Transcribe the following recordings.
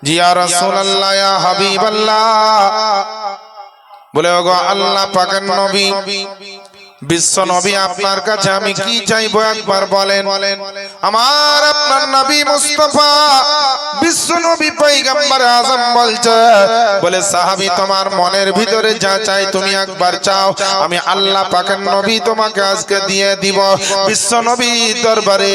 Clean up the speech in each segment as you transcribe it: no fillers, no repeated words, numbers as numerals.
জি ইয়া রাসূলুল্লাহ ইয়া হাবিবাল্লাহ। বলে ওগো আল্লাহ পাকের নবী, বিশ্ব নবী, আপনার কাছে আমি কি চাইবো একবার বলেন। আমার আপনার নবী মুস্তাফা বিশ্ব নবী পয়গম্বর আযম বলছে, বলে সাহাবী তোমার মনের ভিতরে যা চাই তুমি একবার চাও, আমি আল্লাহ পাকের নবী তোমাকে আজকে দিয়ে দিব। বিশ্ব নবী দরবারে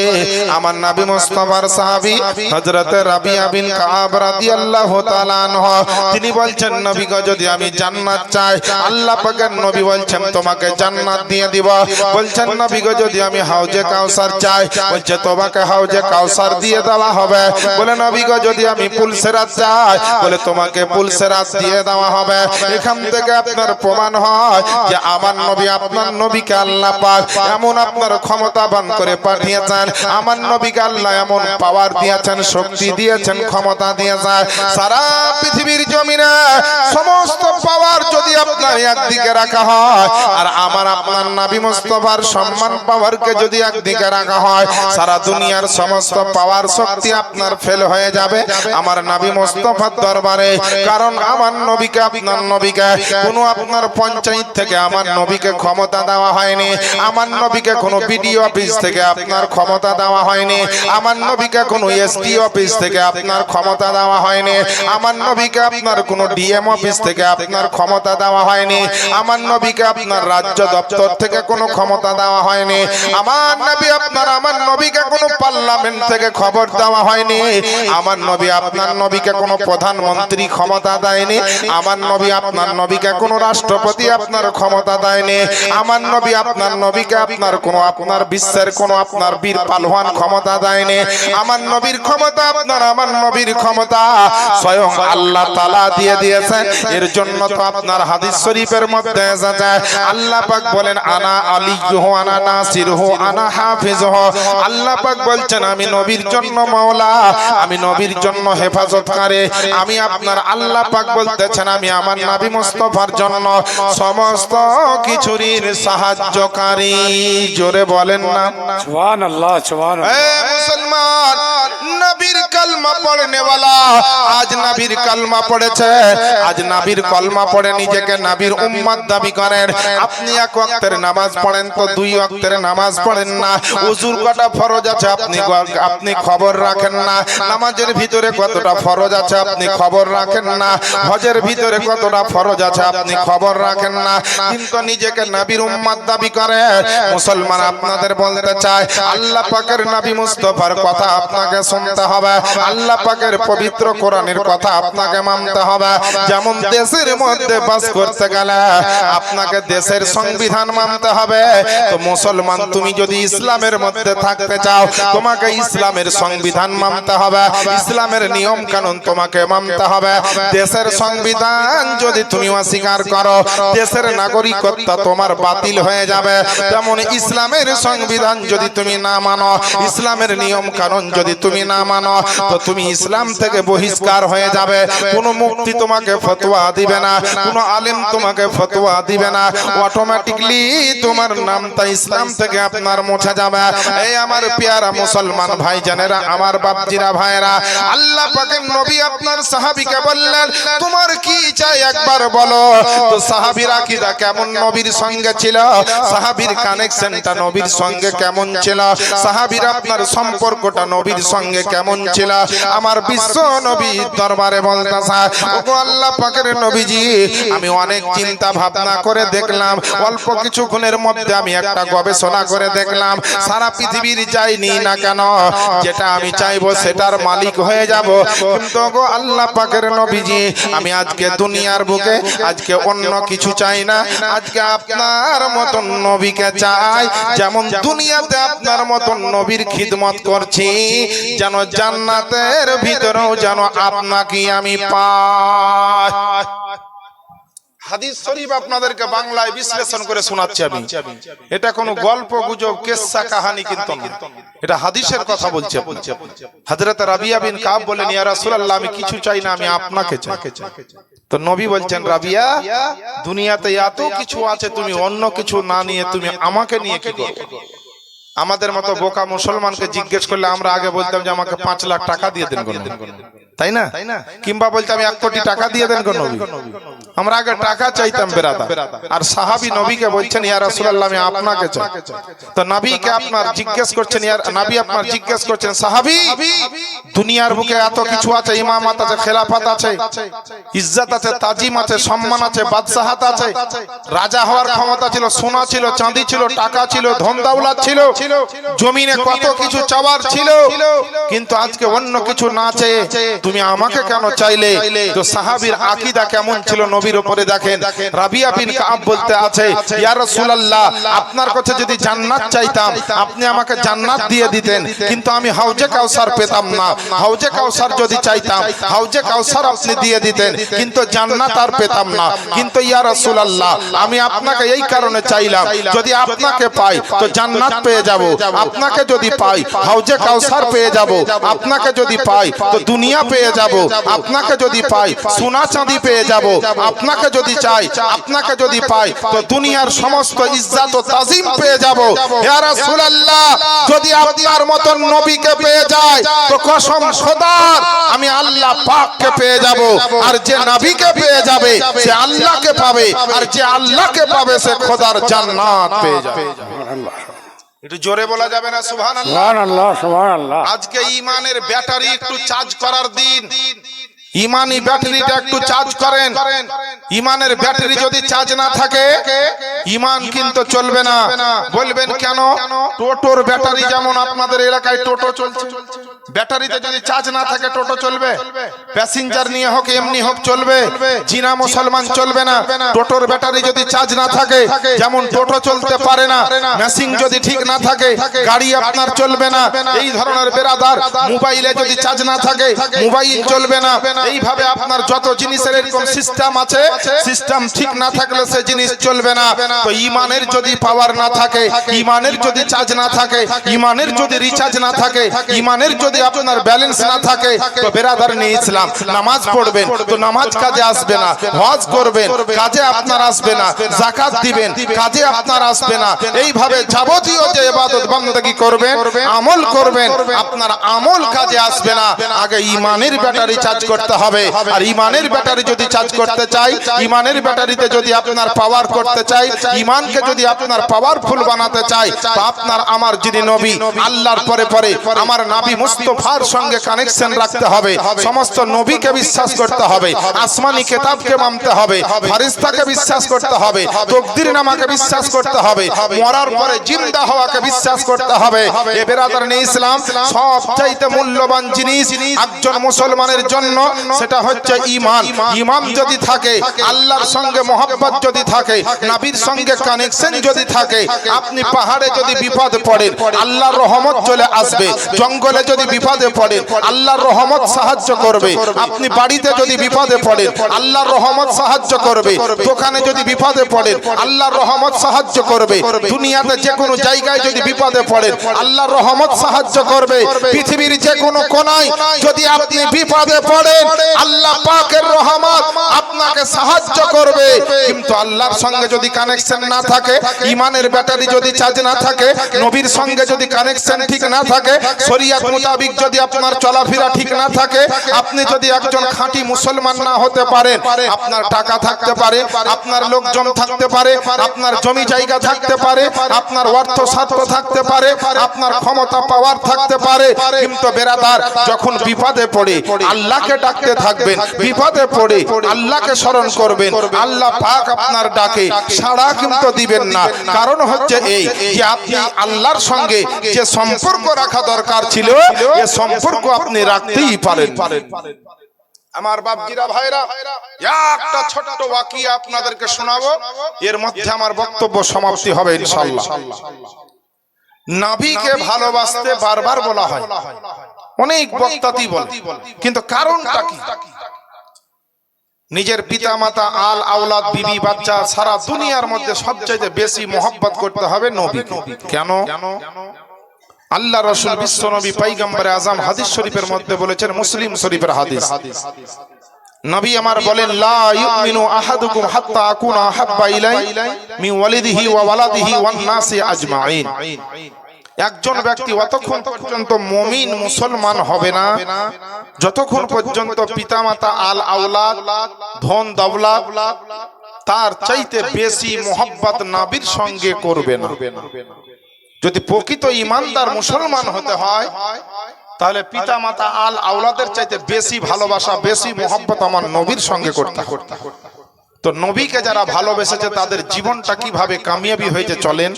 আমার নবী মুস্তাফার সাহাবী হযরত রাবিয়া বিন কাব রাদিয়াল্লাহু তাআলা আনহু তিনি বলছেন, নবী গো যদি আমি জান্নাত চাই, আল্লাহ পাকের নবী বলছেন তোমাকে জান্নাত দিয়ে দিব। বলছেন নবী গো যদি আমি হাউজে কাউসার চাই, বলছে তোমাকে হাউজে কাউসার দিয়ে দেওয়া হবে। বলে নবী গো যদি আমি পুলসেরাত চাই, বলে তোমাকে পুলসেরাত দিয়ে দেওয়া হবে। এখান থেকে আপনার প্রমাণ হয় যে আমার নবী আপনার নবীকে আল্লাহ পাক এমন আপনার ক্ষমতাবান করে পাঠিয়েছেন, আমার নবীকে আল্লাহ এমন পাওয়ার দিয়েছেন, শক্তি দিয়েছেন, ক্ষমতা দিয়েছেন। সারা পৃথিবীর জমিনে সমস্ত পাওয়ার যদি আপনার একদিকে রাখা হয়, আর আমার আপনার নবী মুস্তাফার সম্মান পাওয়ারকে যদি একদিকে রাখা হয়, সারা দুনিয়ার সমস্ত পাওয়ার শক্তি আপনার ফেল হয়ে যাবে আমার নবী মুস্তাফার দরবারে। কারণ আমার নবীকে আপনার নবীকে কোনো আপনার পঞ্চায়েত থেকে আমার নবীকে ক্ষমতা দেওয়া হয়নি, আমার নবীকে কোনো বিডিও অফিস থেকে আপনার ক্ষমতা দেওয়া হয়নি, আমার নবীকে কোনো এসডি অফিস থেকে আপনার ক্ষমতা দেওয়া হয়নি, আমার নবীকে আপনার কোনো ডিএম অফিস থেকে আপনার ক্ষমতা দেওয়া হয়নি, আমার নবীকে আপনার রাজ্য দপ্তর থেকে কোনো ক্ষমতা দেওয়া হয়নি, আমার নবী আপনার আমার নবীকে কোনো পার্লামেন্ট থেকে খবর দেওয়া হয়নি, আমার নবী আপনার নবীকে কোনো প্রধানমন্ত্রী ক্ষমতা দেয়নি, আমার নবী আপনার নবীকে কোনো রাষ্ট্রপতি আপনার ক্ষমতা দেয়নি, আমার নবী আপনার নবীকে আপনার কোনো আপনার বিশ্বের কোনো আপনার বীর পালোয়ান ক্ষমতা দেয়নি। আমার নবীর ক্ষমতা আপনার আমার নবীর ক্ষমতা স্বয়ং আল্লাহ তাআলা দিয়ে দিয়েছেন। এর জন্য তো আপনার হাদিস শরীফের মধ্যে এসেছে আল্লাহ পাক বলেন আনা আলিয়্যুহু আনা নাসিরুহু আনা হাফিজুহু। আল্লাহ পাক বলছেন আমি নবীর জন্য মাওলা, আমি নবীর জন্য হেফাজতকারী, আমি আপনার আল্লাহ পাক বলতেছেন আমি আমার নবী মুস্তাফার জন্য সমস্ত কিছুরই সাহায্যকারী। জোরে বলেন না সুবহানাল্লাহ সুবহানাল্লাহ। এ মুসলমান, নবীর কালমা পড়নে वाला আজ নবীর কালমা পড়েছে, আজ নবীর কলমা পড়ে নিজেকে নবীর উম্মত দাবি করেন। আপনি এক ওয়াক্তের নামাজ পড়েন তো দুই ওয়াক্তের নামাজ পড়েন না, ওযুর কটা ফরজ আছে আপনি খবর রাখেন না, নামাজের ভিতরে কতটা ফরজ আছে আপনি খবর রাখেন না, হজের ভিতরে কতটা ফরজ আছে আপনি খবর রাখেন না, কিন্তু নিজেকে নবীর উম্মত দাবি করে। মুসলমান আপনাদের বলতে চাই আল্লাহ পাকের নবী মুস্তাফার কথা আপনাকে শুনতে হবে, আল্লাহ পাকের পবিত্র কোরআনের কথা আপনাকে মানতে হবে। যেমন দেশের মধ্যে বাস করতে গেলে আপনাকে দেশের সংবিধান মানতে হবে, তো মুসলমান তুমি যদি ইসলামের মধ্যে থাকতে চাও তোমাকে ইসলামের সংবিধান মানতে হবে, ইসলামের নিয়ম কানুন তোমাকে মানতে হবে। দেশের সংবিধান যদি তুমি অস্বীকার করো দেশের নাগরিকত্ব তোমার বাতিল হয়ে যাবে। তেমন ইসলামের সংবিধান যদি তুমি না মানো, ইসলামের নিয়ম কানুন যদি তুমি না মানো, তো তুমি ইসলাম থেকে বহিষ্কার হয়ে যাবে। কোনো মুফতি তোমাকে ফতোয়া দিবে না, কোনো আলেম তোমাকে ফতোয়া দিবে না, অটোমেটিকলি তোমার নামটা ইসলাম থেকে আপনার মুছে যাবে। এই আমার পেয়ারা মুসলমান ভাইজানেরা, আমার বাপজিরা ভাইরা, আল্লাহ পাকের নবী আপনার সাহাবীকে বললেন তোমার কি চাই একবার বলো। তো সাহাবীর আকীদা কেমন নবীর সঙ্গে ছিল, সাহাবীর কানেকশনটা নবীর সঙ্গে কেমন ছিল, সাহাবীর আপনার সম্পর্কটা নবীর সঙ্গে কেমন ছিল। আমার বিশ্ব নবী দরবারে বলতেছে ওগো আল্লাহ পাকের নবীজি, আমি অনেক চিন্তা ভাবনা করে দেখলাম, অল্প কিছুক্ষণের মধ্যে আমি একটা গবেষণা করে দেখলাম, সারা পৃথিবীর যাইনি না কেন যেটা আমি চাইবো সেটার মালিক হয়ে যাব, কিন্তু ওগো আল্লাহ পাকের নবীজি আমি আজকে দুনিয়ার বুকে আজকে অন্য কিছু চাই না, আজকে আপনার মতন নবীকে চাই। যেমন দুনিয়াতে আপনার মতন নবীর খিদমত করছি, যেন জান্নাতের ভিতরেও যেন আপনাকে আমি পাই। হাদিস শরীফ আপনাদেরকে বাংলায় বিশ্লেষণ করে শোনাচ্ছি আমি। এটা কোনো গল্প গুজব কিসসা কাহিনী কিন্তু না, এটা হাদিসের কথা বলছে। হযরত রাবিয়া বিন কাব বলেন ইয়া রাসূলুল্লাহ আমি কিছু চাই না, আমি আপনাকে চাই। তো নবী বলছেন রাবিয়া দুনিয়াতে এত কিছু আছে, তুমি অন্য কিছু না নিয়ে তুমি আমাকে নিয়ে কি করবে। আমাদের মতো বোকা মুসলমানকে জিজ্ঞেস করলে আমরা আগে বলতাম যে আমাকে 5 লাখ টাকা দিয়ে দেন। তাই না? কিংবা বলতে আমি 1 কোটি টাকা দিয়ে দেন কোন নবী? আমরা আগে টাকা চাইতাম বেরাদা। আর সাহাবী নবীকে বলছেন ইয়া রাসূলুল্লাহ আমি আপনাকে চাই। তো নবীকে আপনার জিজ্ঞেস করছেন, ইয়া নবী আপনার জিজ্ঞেস করছেন সাহাবী দুনিয়ার বুকে এত কিছু আছে, ইমামত আছে, খেলাফত আছে, ইজ্জত আছে, তাজিম আছে, সম্মান আছে, বাদশাহত আছে, রাজা হওয়ার ক্ষমতা ছিল, সোনা ছিল, চাঁদি ছিল, টাকা ছিল, ধন দৌলত ছিল, জমিনে কত কিছু চাওয়ার ছিল, কিন্তু আজকে অন্য কিছু না চেয়ে তুমি আমাকে কেন চাইলে? তো সাহাবীর আকীদা কেমন ছিল নবীর উপরে দেখেন। রাবিয়া বিন কাব বলতে আছে ইয়া রাসূলুল্লাহ আপনার কাছে যদি জান্নাত চাইতাম আপনি আমাকে জান্নাত দিয়ে দিতেন, কিন্তু আমি হাউজে কাউসার পেতাম না। হাউজে কাউসার যদি চাইতাম হাউজে কাউসার আপনি দিয়ে দিতেন, কিন্তু জান্নাত আর পেতাম না। কিন্তু ইয়া রাসূলুল্লাহ আমি আপনাকে এই কারণে চাইলাম যদি আপনাকে পাই তো জান্নাত পেয়ে যাব, আপনাকে যদি পাই হাউজে কাউসার পেয়ে যাব, আপনাকে যদি পাই তো দুনিয়া পেয়ে যাব, আপনাকে যদি পাই সোনা চাঁদি পেয়ে যাব, আপনাকে যদি চাই আপনাকে যদি পাই তো দুনিয়ার সমস্ত ইজ্জত ও তাজিম পেয়ে যাব। ইয়া রাসূলুল্লাহ যদি আপনার মতন নবীকে পেয়ে যায় তো কসম খোদার আমি আল্লাহ পাককে পেয়ে যাব। আর যে নবীকে পেয়ে যাবে সে আল্লাহকে পাবে, আর যে আল্লাহকে পাবে সে খোদার জান্নাত পেয়ে যাবে। একটু জোরে বলা যাবে না সুবহানাল্লাহ? সুবহানাল্লাহ, সুবহানাল্লাহ। আজকে ঈমানের ব্যাটারি একটু চার্জ করার দিন। ইমানি ব্যাটারিটা একটু চার্জ করেন। ইমানের ব্যাটারি যদি চার্জ না থাকে ইমান কিন্তু চলবে না। বলবেন কেন? টোটোর ব্যাটারি যেমন আপনাদের এলাকায় টোটো চলছে, ব্যাটারিতে যদি চার্জ না থাকে টোটো চলবে? প্যাসেঞ্জার নিয়ে হোক এমনি হোক চলবে? জিনা মুসলমান চলবে না। টোটোর ব্যাটারি যদি চার্জ না থাকে যেমন টোটো চলতে পারে না, মেশিন যদি ঠিক না থাকে গাড়ি আপনার চলবে না। এই ধরনের বেরাদার মোবাইলে যদি চার্জ না থাকে মোবাইল চলবে না। এইভাবে আপনার যত জিনিসের এরকম সিস্টেম আছে, সিস্টেম ঠিক না থাকলে সে জিনিস চলবে না। তো ইমানের যদি পাওয়ার না থাকে, ইমানের যদি চার্জ না থাকে, ইমানের যদি রিচার্জ না থাকে, ইমানের যদি আপনার ব্যালেন্স না থাকে তো বেরাদার নিয়ে ইসলাম নামাজ পড়বেন তো নামাজ কাজে আসবে না, হজ করবেন কাজে আপনার আসবে না, যাকাত দিবেন কাজে আপনার আসবে না। এইভাবে যাবতীয় যে ইবাদত বندگی করবেন, আমল করবেন, আপনার আমল কাজে আসবে না। আগে ইমানের ব্যাটারি চার্জ করতে হবে। আর ইমানের ব্যাটারি যদি চার্জ করতে চাই, ইমানের ব্যাটারিতে যদি আপনার পাওয়ার করতে চাই, ইমানকে যদি আপনার পাওয়ারফুল বানাতে চাই তো আপনার আমার যিনি নবী আল্লাহর পরে পরে আমার নবী মুস্তাফার সঙ্গে কানেকশন রাখতে হবে। সমস্ত নবীকে বিশ্বাস করতে হবে, আসমানি কিতাবকে মানতে হবে, ফেরেশতাকে বিশ্বাস করতে হবে, তাকদীরনামাকে বিশ্বাস করতে হবে, মরার পরে জিন্দা হওয়াকে বিশ্বাস করতে হবে। এ বেরাদারনে ইসলাম সবচাইতে মূল্যবান জিনিস একজন মুসলমানের জন্য সেটা হচ্ছে ঈমান। ঈমান যদি থাকে, আল্লাহর সঙ্গে মহব্বত যদি থাকে, নবীর সঙ্গে কানেকশন যদি থাকে, আপনি পাহাড়ে যদি বিপদে পড়েন আল্লাহর রহমত চলে আসবে, জঙ্গলে যদি বিপদে পড়েন আল্লাহর রহমত সাহায্য করবে, আপনি বাড়িতে যদি বিপদে পড়েন আল্লাহর রহমত সাহায্য করবে, দোকানে যদি বিপদে পড়েন আল্লাহর রহমত সাহায্য করবে, দুনিয়াতে যে কোনো জায়গায় যদি বিপদে পড়েন আল্লাহর রহমত সাহায্য করবে। পৃথিবীর যে কোনো কোনায় যদি আপনি বিপদে পড়েন আল্লাহ পাকের রহমত আপনাকে সাহায্য করবে। কিন্তু আল্লাহর সঙ্গে যদি কানেকশন না থাকে, ঈমানের ব্যাটারি যদি চার্জ না থাকে, নবীর সঙ্গে যদি কানেকশন ঠিক না থাকে, শরীয়ত মোতাবেক যদি আপনার চলাফেরা ঠিক না থাকে, আপনি যদি একজন খাঁটি মুসলমান না হতে পারেন, আপনার টাকা থাকতে পারে, আপনার লোকজন থাকতে পারে, আপনার জমি জায়গা থাকতে পারে, আপনার অর্থ স্বার্থ থাকতে পারে, আপনার ক্ষমতা পাওয়ার থাকতে পারে, কিন্তু বেরাদার যখন বিপদে পড়ে আল্লাহকে ডাকতে থাকবেন, বিপদে পড়ে আল্লাহকে স্মরণ করবেন, আল্লাহ পাক আপনার ডাকে সাড়া কিন্তু দিবেন না। কারণ হচ্ছে এই যে আপনি আল্লাহর সঙ্গে যে সম্পর্ক রাখা দরকার ছিল এই সম্পর্ক আপনি রাখতেই পারেন। আমার বাপজিরা ভাইরা, একটা ছোট্ট ওয়াকিয়া আপনাদেরকে শোনাবো, এর মধ্যে আমার বক্তব্য সমাপ্তি হবে ইনশাআল্লাহ। নবীকে ভালোবাসতে বারবার বলা হয়, অনেক বক্তাতি বলে, কিন্তু কারণটা কি? নিজের পিতা মাতা আল আওলাদ বিবি বাচ্চা সারা দুনিয়ার মধ্যে সবচেয়ে বেশি মহব্বত করতে হবে নবীকে। কেন? আল্লাহ রাসূল বিশ্ব নবী পয়গম্বর আযম হাদিস শরীফের মধ্যে বলেছেন, মুসলিম শরীফের হাদিস, নবী আমার বলেন লা ইউমিনু আহাদুকুম হাত্তা আকুনা হাব্বা ইলাই মিন ওয়ালিদিহি ওয়া ওয়ালাদিহি ওয়ান নাসি আজমাইন। একজন ব্যক্তি অতক্ষণ পর্যন্ত মুমিন মুসলমান হবে না যতক্ষণ পর্যন্ত পিতামাতা আল আওলাদ ধন দৌলত তার চাইতে বেশি মোহাব্বত নবীর সঙ্গে করবে না। যদি প্রকৃত ঈমানদার মুসলমান হতে হয় তাহলে পিতামাতা আল আওলাদের চাইতে বেশি ভালোবাসা বেশি মোহাব্বত আমার নবীর সঙ্গে করতে হবে। তো নবীকে যারা ভালোবেসেছে তাদের জীবনটা কিভাবে কামিয়াবি হয়েছে চলেন।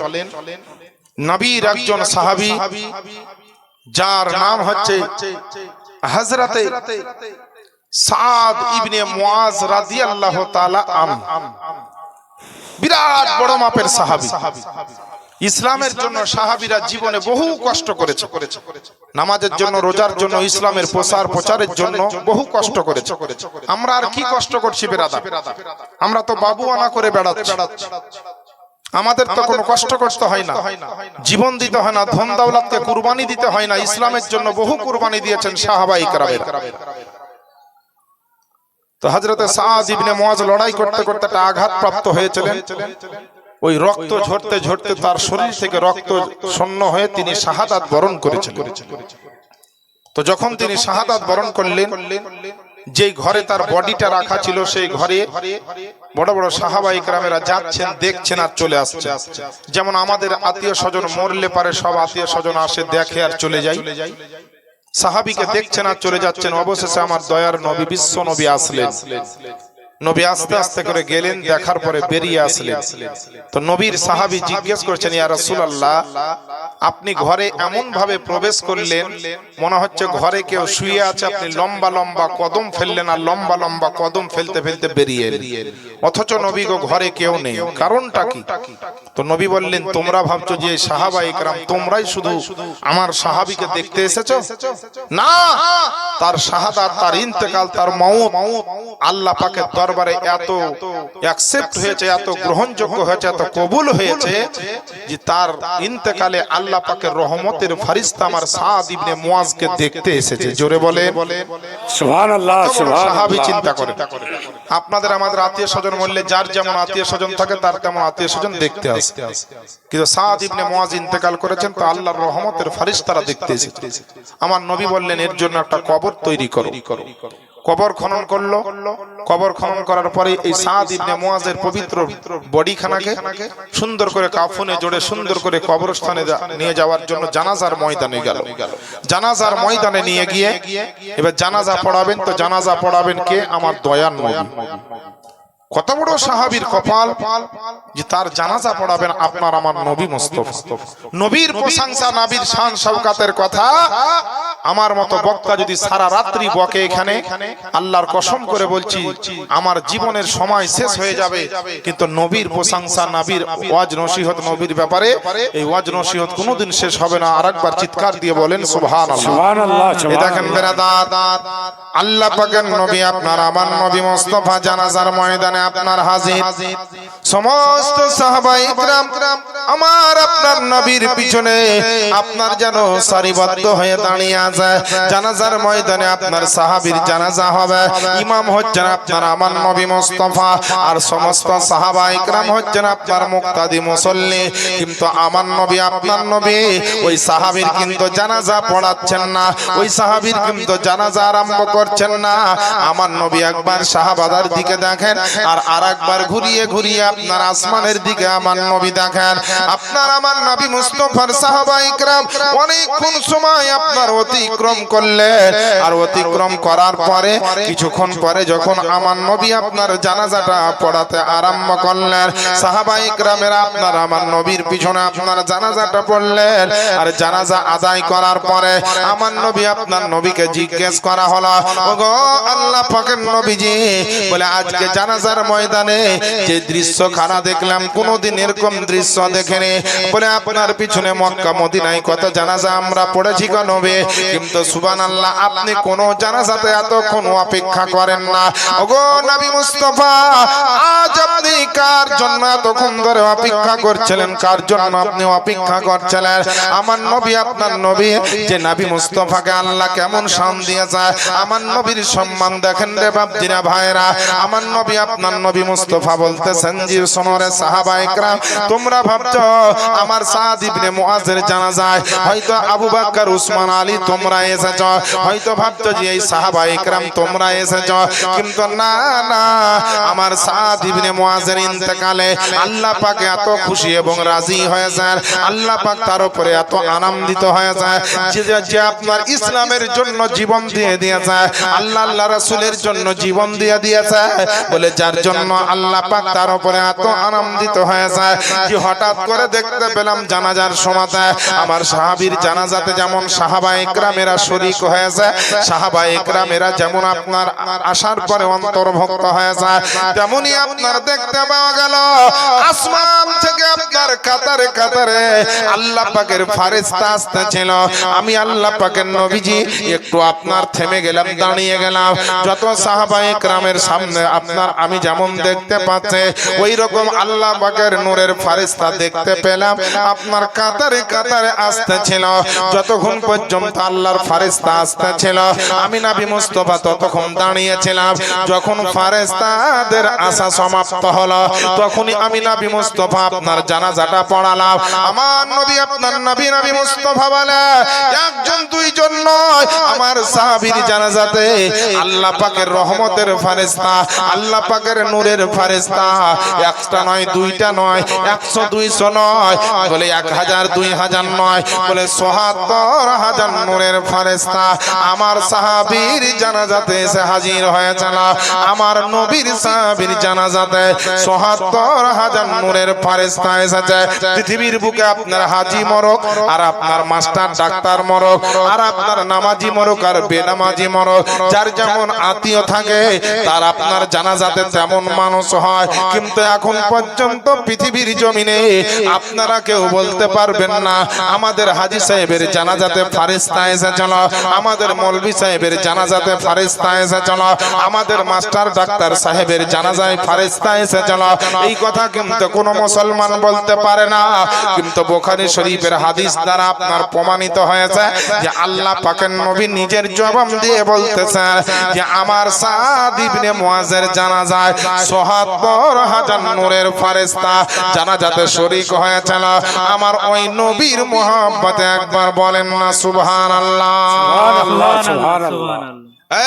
নবীর একজন সাহাবী যার নাম হচ্ছে হযরতে সাদ ইবনে মুআজ রাদিয়াল্লাহু তাআলা আনহু, বিরাট বড় মাপের সাহাবী। ইসলামের জন্য সাহাবীরা জীবনে বহু কষ্ট করেছে, নামাজের জন্য রোজার জন্য ইসলামের প্রচারের জন্য বহু কষ্ট করেছে। আমরা আর কি কষ্ট করছি বেরাদার? আমরা তো বাবুয়ানা করে বেড়াচ্ছি, আমাদের তো কোনো কষ্ট করতে হয় না, জীবন দিতে হয় না, ধন দৌলতকে কুরবানি দিতে হয় না। ইসলামের জন্য বহু কুরবানি দিয়েছেন সাহাবায়ে কেরামেরা। তো হযরতে সাদ ইবনে মুআজ লড়াই করতে করতে একটা আঘাত প্রাপ্ত হয়েছিলেন। ওই রক্ত ঝরতে ঝরতে তার শরীর থেকে রক্ত শূন্য হয়ে তিনি শাহাদাত বরণ করেছিলেন। তো যখন তিনি শাহাদাত বরণ করলেন, যেই ঘরে তার বডিটা রাখা ছিল সেই ঘরে বড় বড় সাহাবায়ে কেরামেরা যাচ্ছেন, দেখছেন আর চলে আসছেন। যেমন আমাদের আত্মীয় স্বজন মরলে পারে সব আত্মীয় স্বজন আসে, দেখে আর চলে যায়। সাহাবীকে দেখছেন আর চলে যাচ্ছেন। অবশেষে আমার দয়ার নবী বিশ্ব নবী আসলেন। নবী আস্তে আস্তে করে গেলেন, দেখার পরে বেরিয়ে আসলেন। তো নবীর সাহাবী জিজ্ঞেস করছেন, ইয়া রাসূলুল্লাহ, আপনি ঘরে এমন ভাবে প্রবেশ করলেন মনে হচ্ছে ঘরে কেউ শুয়ে আছে, আপনি লম্বা লম্বা কদম ফেললেন আর লম্বা লম্বা কদম ফেলতে ফেলতে বেরিয়ে এলেন, অথচ নবী গো ঘরে কেউ নেই, কারণটা কি? তো নবী বললেন, তোমরা ভাবছো যে সাহাবায়ে কেরাম তোমরাই শুধু আমার সাহাবীকে দেখতে এসেছো? না, তার শাহাদাত, তার ইন্তেকাল, তার মওত আল্লাহ পাকের দরবারে এত অ্যাকসেপ্ট হয়েছে, এত গ্রহণযোগ্য হয়েছে, এত কবুল হয়েছে যে তার ইন্তেকালে আল্লাহ পাকের রহমতের ফেরেশতা আমার সাদ ইবনে মুআজকে দেখতে এসেছে। জোরে বলে সুবহানাল্লাহ, সাহাবী সুবহানাল্লাহ। চিন্তা করে, আপনাদের আমাদের আত্মীয় স্বজন বললে যার যেমন আত্মীয় স্বজন থাকে তার তেমন আত্মীয় স্বজন দেখতে আসে, কিন্তু সাদ ইবনে মুআজ ইন্তেকাল করেছেন তো আল্লাহর রহমতের ফেরেশতারা দেখতে এসেছে। আমার নবী বললেন, এর জন্য একটা কবর তৈরি করো। কবর খনন করলো। কবর খনন করার পরে এই সাদ ইবনে মুআজের পবিত্র বডিখানাকে সুন্দর করে কাফনে জড়ে সুন্দর করে কবরস্থানে নিয়ে যাওয়ার জন্য জানাজার ময়দানে গেল। জানাজার ময়দানে নিয়ে গিয়ে এবার জানাজা পড়াবেন। তো জানাজা পড়াবেন কে? আমার দয়ার নবী। কত বড় সাহাবীর কপাল যে তার জানাজা পড়াবেন আপনার আমার নবী মুস্তাফা। নবীর প্রশংসা, নবীর শান শওকাতের কথা আমার মতো বক্তা যদি সারা রাত্রি বকে এখানে, আল্লাহর কসম করে বলছি আমার জীবনের সময় শেষ হয়ে যাবে, কিন্তু নবীর প্রশংসা, নবীর ওয়াজ নসিহত, নবীর ব্যাপারে এই ওয়াজ নসিহত কোনোদিন শেষ হবে না। আরেকবার চিৎকার দিয়ে বলেন সুবহানাল্লাহ, সুবহানাল্লাহ, এই দেখেন বেরাদার, আল্লাহ পাকের নবী আপনার আমার নবী মুস্তাফা জানাজার ময়দানে আপনার হাজির। সমস্ত সাহাবায়ে কিরাম আমার আপনার নবীর পিছনে আপনার যেন সারিবদ্ধ হয়ে দাঁড়িয়ে আছে। জানাজার ময়দানে আপনার সাহাবীর জানাজা হবে, ইমাম হচ্ছেন আপনার আমার নবী মুস্তাফা, আর সমস্ত সাহাবায়ে কিরাম হচ্ছেন আপনার মুক্তাদি মুসল্লি। কিন্তু আমার নবী আপনার নবী ওই সাহাবীর কিন্তু জানাজা পড়াচ্ছেন না, ওই সাহাবীর কিন্তু জানাজা আরম্ভ করছেন না। আমার নবী একবার শাহবাদার দিকে দেখেন আর আরেকবার ঘুরিয়ে ঘুরিয়ে আপনার আসমানের দিকে আমার নবী দেখেন। আপনার আমার নবী মুস্তাফার সাহাবায়ে কিরাম অনেকক্ষণ সময় আপনার অতিক্রম করলেন, আর অতিক্রম করার পরে কিছুক্ষণ পরে যখন আমার নবী আপনার জানাজাটা পড়াতে আরম্ভ করলেন, সাহাবায়ে কিরামেরা আপনার আমার নবীর পিছনে আপনার জানাজাটা পড়লেন। আর জানাজা আদায় করার পরে আমার নবী আপনার নবীকে জিজ্ঞেস করা হলো, ওগো আল্লাহ পাকের নবীজি, বলে আজকে জানাজার ময়দানে যে দৃশ্য খানা দেখলাম কোনোদিন এরকম দৃশ্য দেখেনি। বলে আপনার পিছনে মক্কা মদিনায় কত জানাজা আমরা পড়েছি গো নবী, কিন্তু সুবহানাল্লাহ আপনি কোন জানাজাতে এতক্ষণ অপেক্ষা করেন না। ওগো নবী মুস্তাফা, আজ আপনি কার জন্য এতক্ষণ ধরে অপেক্ষা করছিলেন? কার জন্য আপনি অপেক্ষা করছিলেন? আমার নবী আপনার নবী যে নবী মুস্তাফাকে আল্লাহ কেমন শান দিয়েছে, আমার আমার নবীর সম্মান দেখেন রে বাপজিরা ভাইরা। আমার নবী আপনার নবী মুস্তাফা বলতেছেন জি শোনো রে সাহাবা ইকরাম, তোমরা ভাবছো আমার সাদ ইবনে মুআজের জানাজায় হয়তো আবু বকর উসমান আলী তোমরা এসেছো, হয়তো ভাবছো যে এই সাহাবা ইকরাম তোমরা এসেছো, কিন্তু না না, আমার সাদ ইবনে মুআজের ইন্তেকালে আল্লাহ পাক এত খুশি এবং রাজি হয়ে যায়, আল্লাহ পাক তার উপরে এত আনন্দিত হয়ে যায় যে আপনার ইসলামের জন্য জীবন দিয়ে দিয়েছে, আল্লাহ আল্লাহ রাসূলের জন্য জীবন দিয়ে দিয়েছে বলে, যার জন্য আল্লাহ পাক তার উপরে এত আনন্দিত হয়ে যায় যে হঠাৎ করে দেখতে পেলাম জানাজার সময়তে আমার সাহাবীর জানাজাতে যেমন সাহাবা ইকরামেরা শরীক হয়ে যায়, সাহাবা ইকরামেরা যেমন আপনার আসার পরে অন্তর্ভুক্ত হয়ে যায়, তেমনি আপনার দেখতে পাওয়া গেল আসমান থেকে আপনার কাতারে কাতারে আল্লাহ পাকের ফেরেশতা আসতেছিল। আমি আল্লাহ পাকের নবীজি একটু আপনার থেমে গেলাম, দাঁড়িয়ে গেলাম, যত সাহাবায়ে কেরামের সামনে আপনার আমি যেমন দেখতে পাচ্ছি ওই রকম আল্লাহ পাকের নূরের ফেরেশতা দেখতে পেলাম আপনার কাতারে কাতারে আসতেছিল। যতক্ষণ পর্যন্ত আল্লাহর ফেরেশতা আসতেছিল আমি নবী মুস্তাফা ততক্ষণ দাঁড়িয়েছিলাম। যখন ফেরেশতাদের আসা সমাপ্ত হলো তখনই আমি নবী মুস্তাফা আপনার জানাজাটা পড়ালাম। আমার নবী আপনার নবী মুস্তাফা বলে একজন দুইজন নয়, আমার সাহাবীর জানাজাতে আল্লাহ পাকের রহমতের ফেরেশতা, আল্লাহ পাকের নূরের ফেরেশতা একটা নয় দুইটা নয় 100 200 নয় বলে 1000 2000 নয় বলে ৭৪,০০০ নূরের ফেরেশতা আমার সাহাবীর জানাজাতে এসে হাজির হয়েছিল। আমার নবীর সাহাবীর জানাজাতে ৭৪,০০০ নূরের ফেরেশতা এসেছে। পৃথিবীর বুকে আপনার হাজী মরক আর আপনার মাস্টার ডাক্তার মরক আর আপনার নামাজি মরক আর বেনামাজি মরক, যার যেমন আত্মীয় থাকে তার আপনার জানাজাতে তেমন মানুষ হয়, কিন্তু এখন পর্যন্ত পৃথিবীর জমিনে আপনারা কেউ বলতে পারবেন না আমাদের হাজী সাহেবের জানাজাতে ফেরেশতা এসেছিল, আমাদের মৌলভী সাহেবের জানাজাতে ফেরেশতা এসেছিল, আমাদের মাস্টার ডাক্তার সাহেবের জানাজায় ফেরেশতা এসেছিল। এই কথা কিন্তু কোন মুসলমান বলতে পারে না, কিন্তু বুখারী শরীফের হাদিস দ্বারা আপনার প্রমাণিত হয়েছে যে আল্লাহ পাকের নবী নিজের জবান দিয়ে বলতেছেন যে আমার সাদ ইবনে মুআজের জানাজায় ৭৪,০০০ নূরের ফেরেশতা জানাজাতে শরীক হয়েছিল। আমার ওই নবীর মুহাব্বতে একবার বলেন না সুবহানাল্লাহ। সুবহানাল্লাহ, সুবহানাল্লাহ।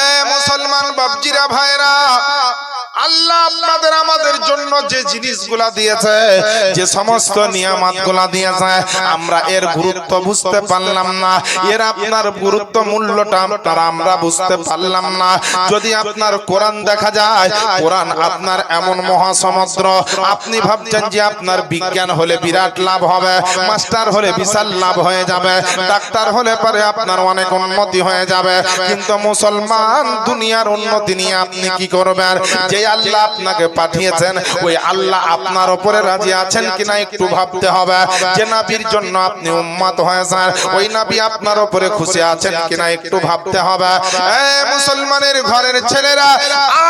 এ মুসলমান বাপজিরা ভাইরা, আল্লাহ আপনাদের আমাদের জন্য যে জিনিসগুলা দিয়েছে, যে সমস্ত নিয়ামতগুলা দিয়েছে, আমরা এর গুরুত্ব বুঝতে পারলাম না, এর আপনার গুরুত্ব মূল্যটা আমরা বুঝতে পারলাম না। যদি আপনার কোরআন দেখা যায়, কোরআন আপনার এমন মহাসমুদ্র, আপনি ভাবছেন যে আপনার বিজ্ঞান হলে বিরাট লাভ হবে, মাস্টার হলে বিশাল লাভ হয়ে যাবে, ডাক্তার হলে পরে আপনার অনেক উন্নতি হয়ে যাবে, কিন্তু মুসলমান দুনিয়ার উন্নতি নিয়ে আপনি কি করবেন? যে আল্লাহ আপনাকে পাঠিয়েছেন ওই আল্লাহ আপনার উপরে রাজি আছেন কিনা একটু ভাবতে হবে। যে নবীর জন্য আপনি উম্মত হয়েছেন ওই নবী আপনার উপরে খুশি আছেন কিনা একটু ভাবতে হবে। এই মুসলমানের ঘরের ছেলেরা,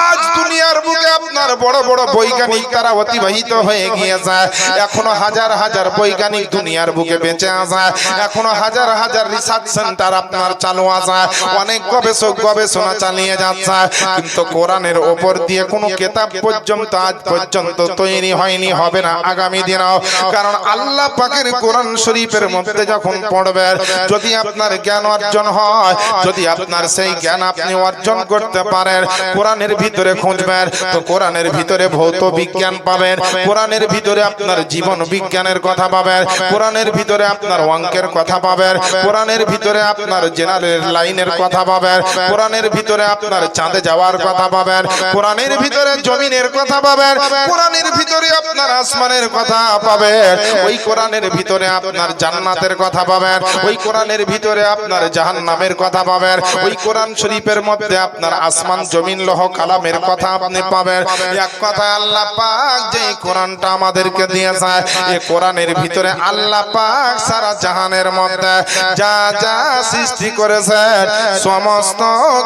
আজ দুনিয়ার বুকে আপনার বড় বড় বৈজ্ঞানিক তারা অতিবাহিত হয়ে গিয়েছে, এখনো হাজার হাজার বৈজ্ঞানিক দুনিয়ার বুকে বেঁচে আছে, এখনো হাজার হাজার রিসার্চ সেন্টার আপনার চালু আছে, অনেক গবেষক গবেষণা চালিয়ে যাচ্ছে, কিন্তু কোরআনের উপর দিয়ে কোনো কিতাব পর্যন্ত আজ পর্যন্ত তৈরি হয়নি, হবে না আগামী দিনেও। কারণ আল্লাহ পাকের কোরআন শরীফের মধ্যে যখন পড়বেন, যদি আপনার জ্ঞান অর্জন হয়, যদি আপনার সেই জ্ঞান আপনি অর্জন করতে পারেন, কোরআনের ভিতরে খুঁজবেন তো কোরআনের ভিতরে ভৌত বিজ্ঞান পাবেন, কোরআনের ভিতরে আপনার জীবন বিজ্ঞানের কথা পাবেন, কোরআনের ভিতরে আপনার অঙ্কের কথা পাবেন, কোরআনের ভিতরে আপনার জেনারেল লাইনের কথা পাবেন, কোরআনের ভিতরে আপনার চাঁদে যাওয়ার কথা পাবেন, কোরআনের ভিতরে জমিনের কথা পাবেন, কোরআনের ভিতরে আপনার আসমানের কথা পাবেন, ওই কোরআনের ভিতরে আপনার জান্নাতের কথা পাবেন, ওই কোরআনের ভিতরে আপনার জাহান্নামের কথা পাবেন, ওই কোরআন শরীফের মধ্যে আপনার আসমান জমিন লৌহ কালামের কথা আপনি পাবেন। এক কথা আল্লাহ পাক যে কোরআনটা আমাদেরকে দিয়েছে, এই কোরআনের ভিতরে আল্লাহ পাক সারা জাহানের মধ্যে যা যা সৃষ্টি করেছেন সমস্ত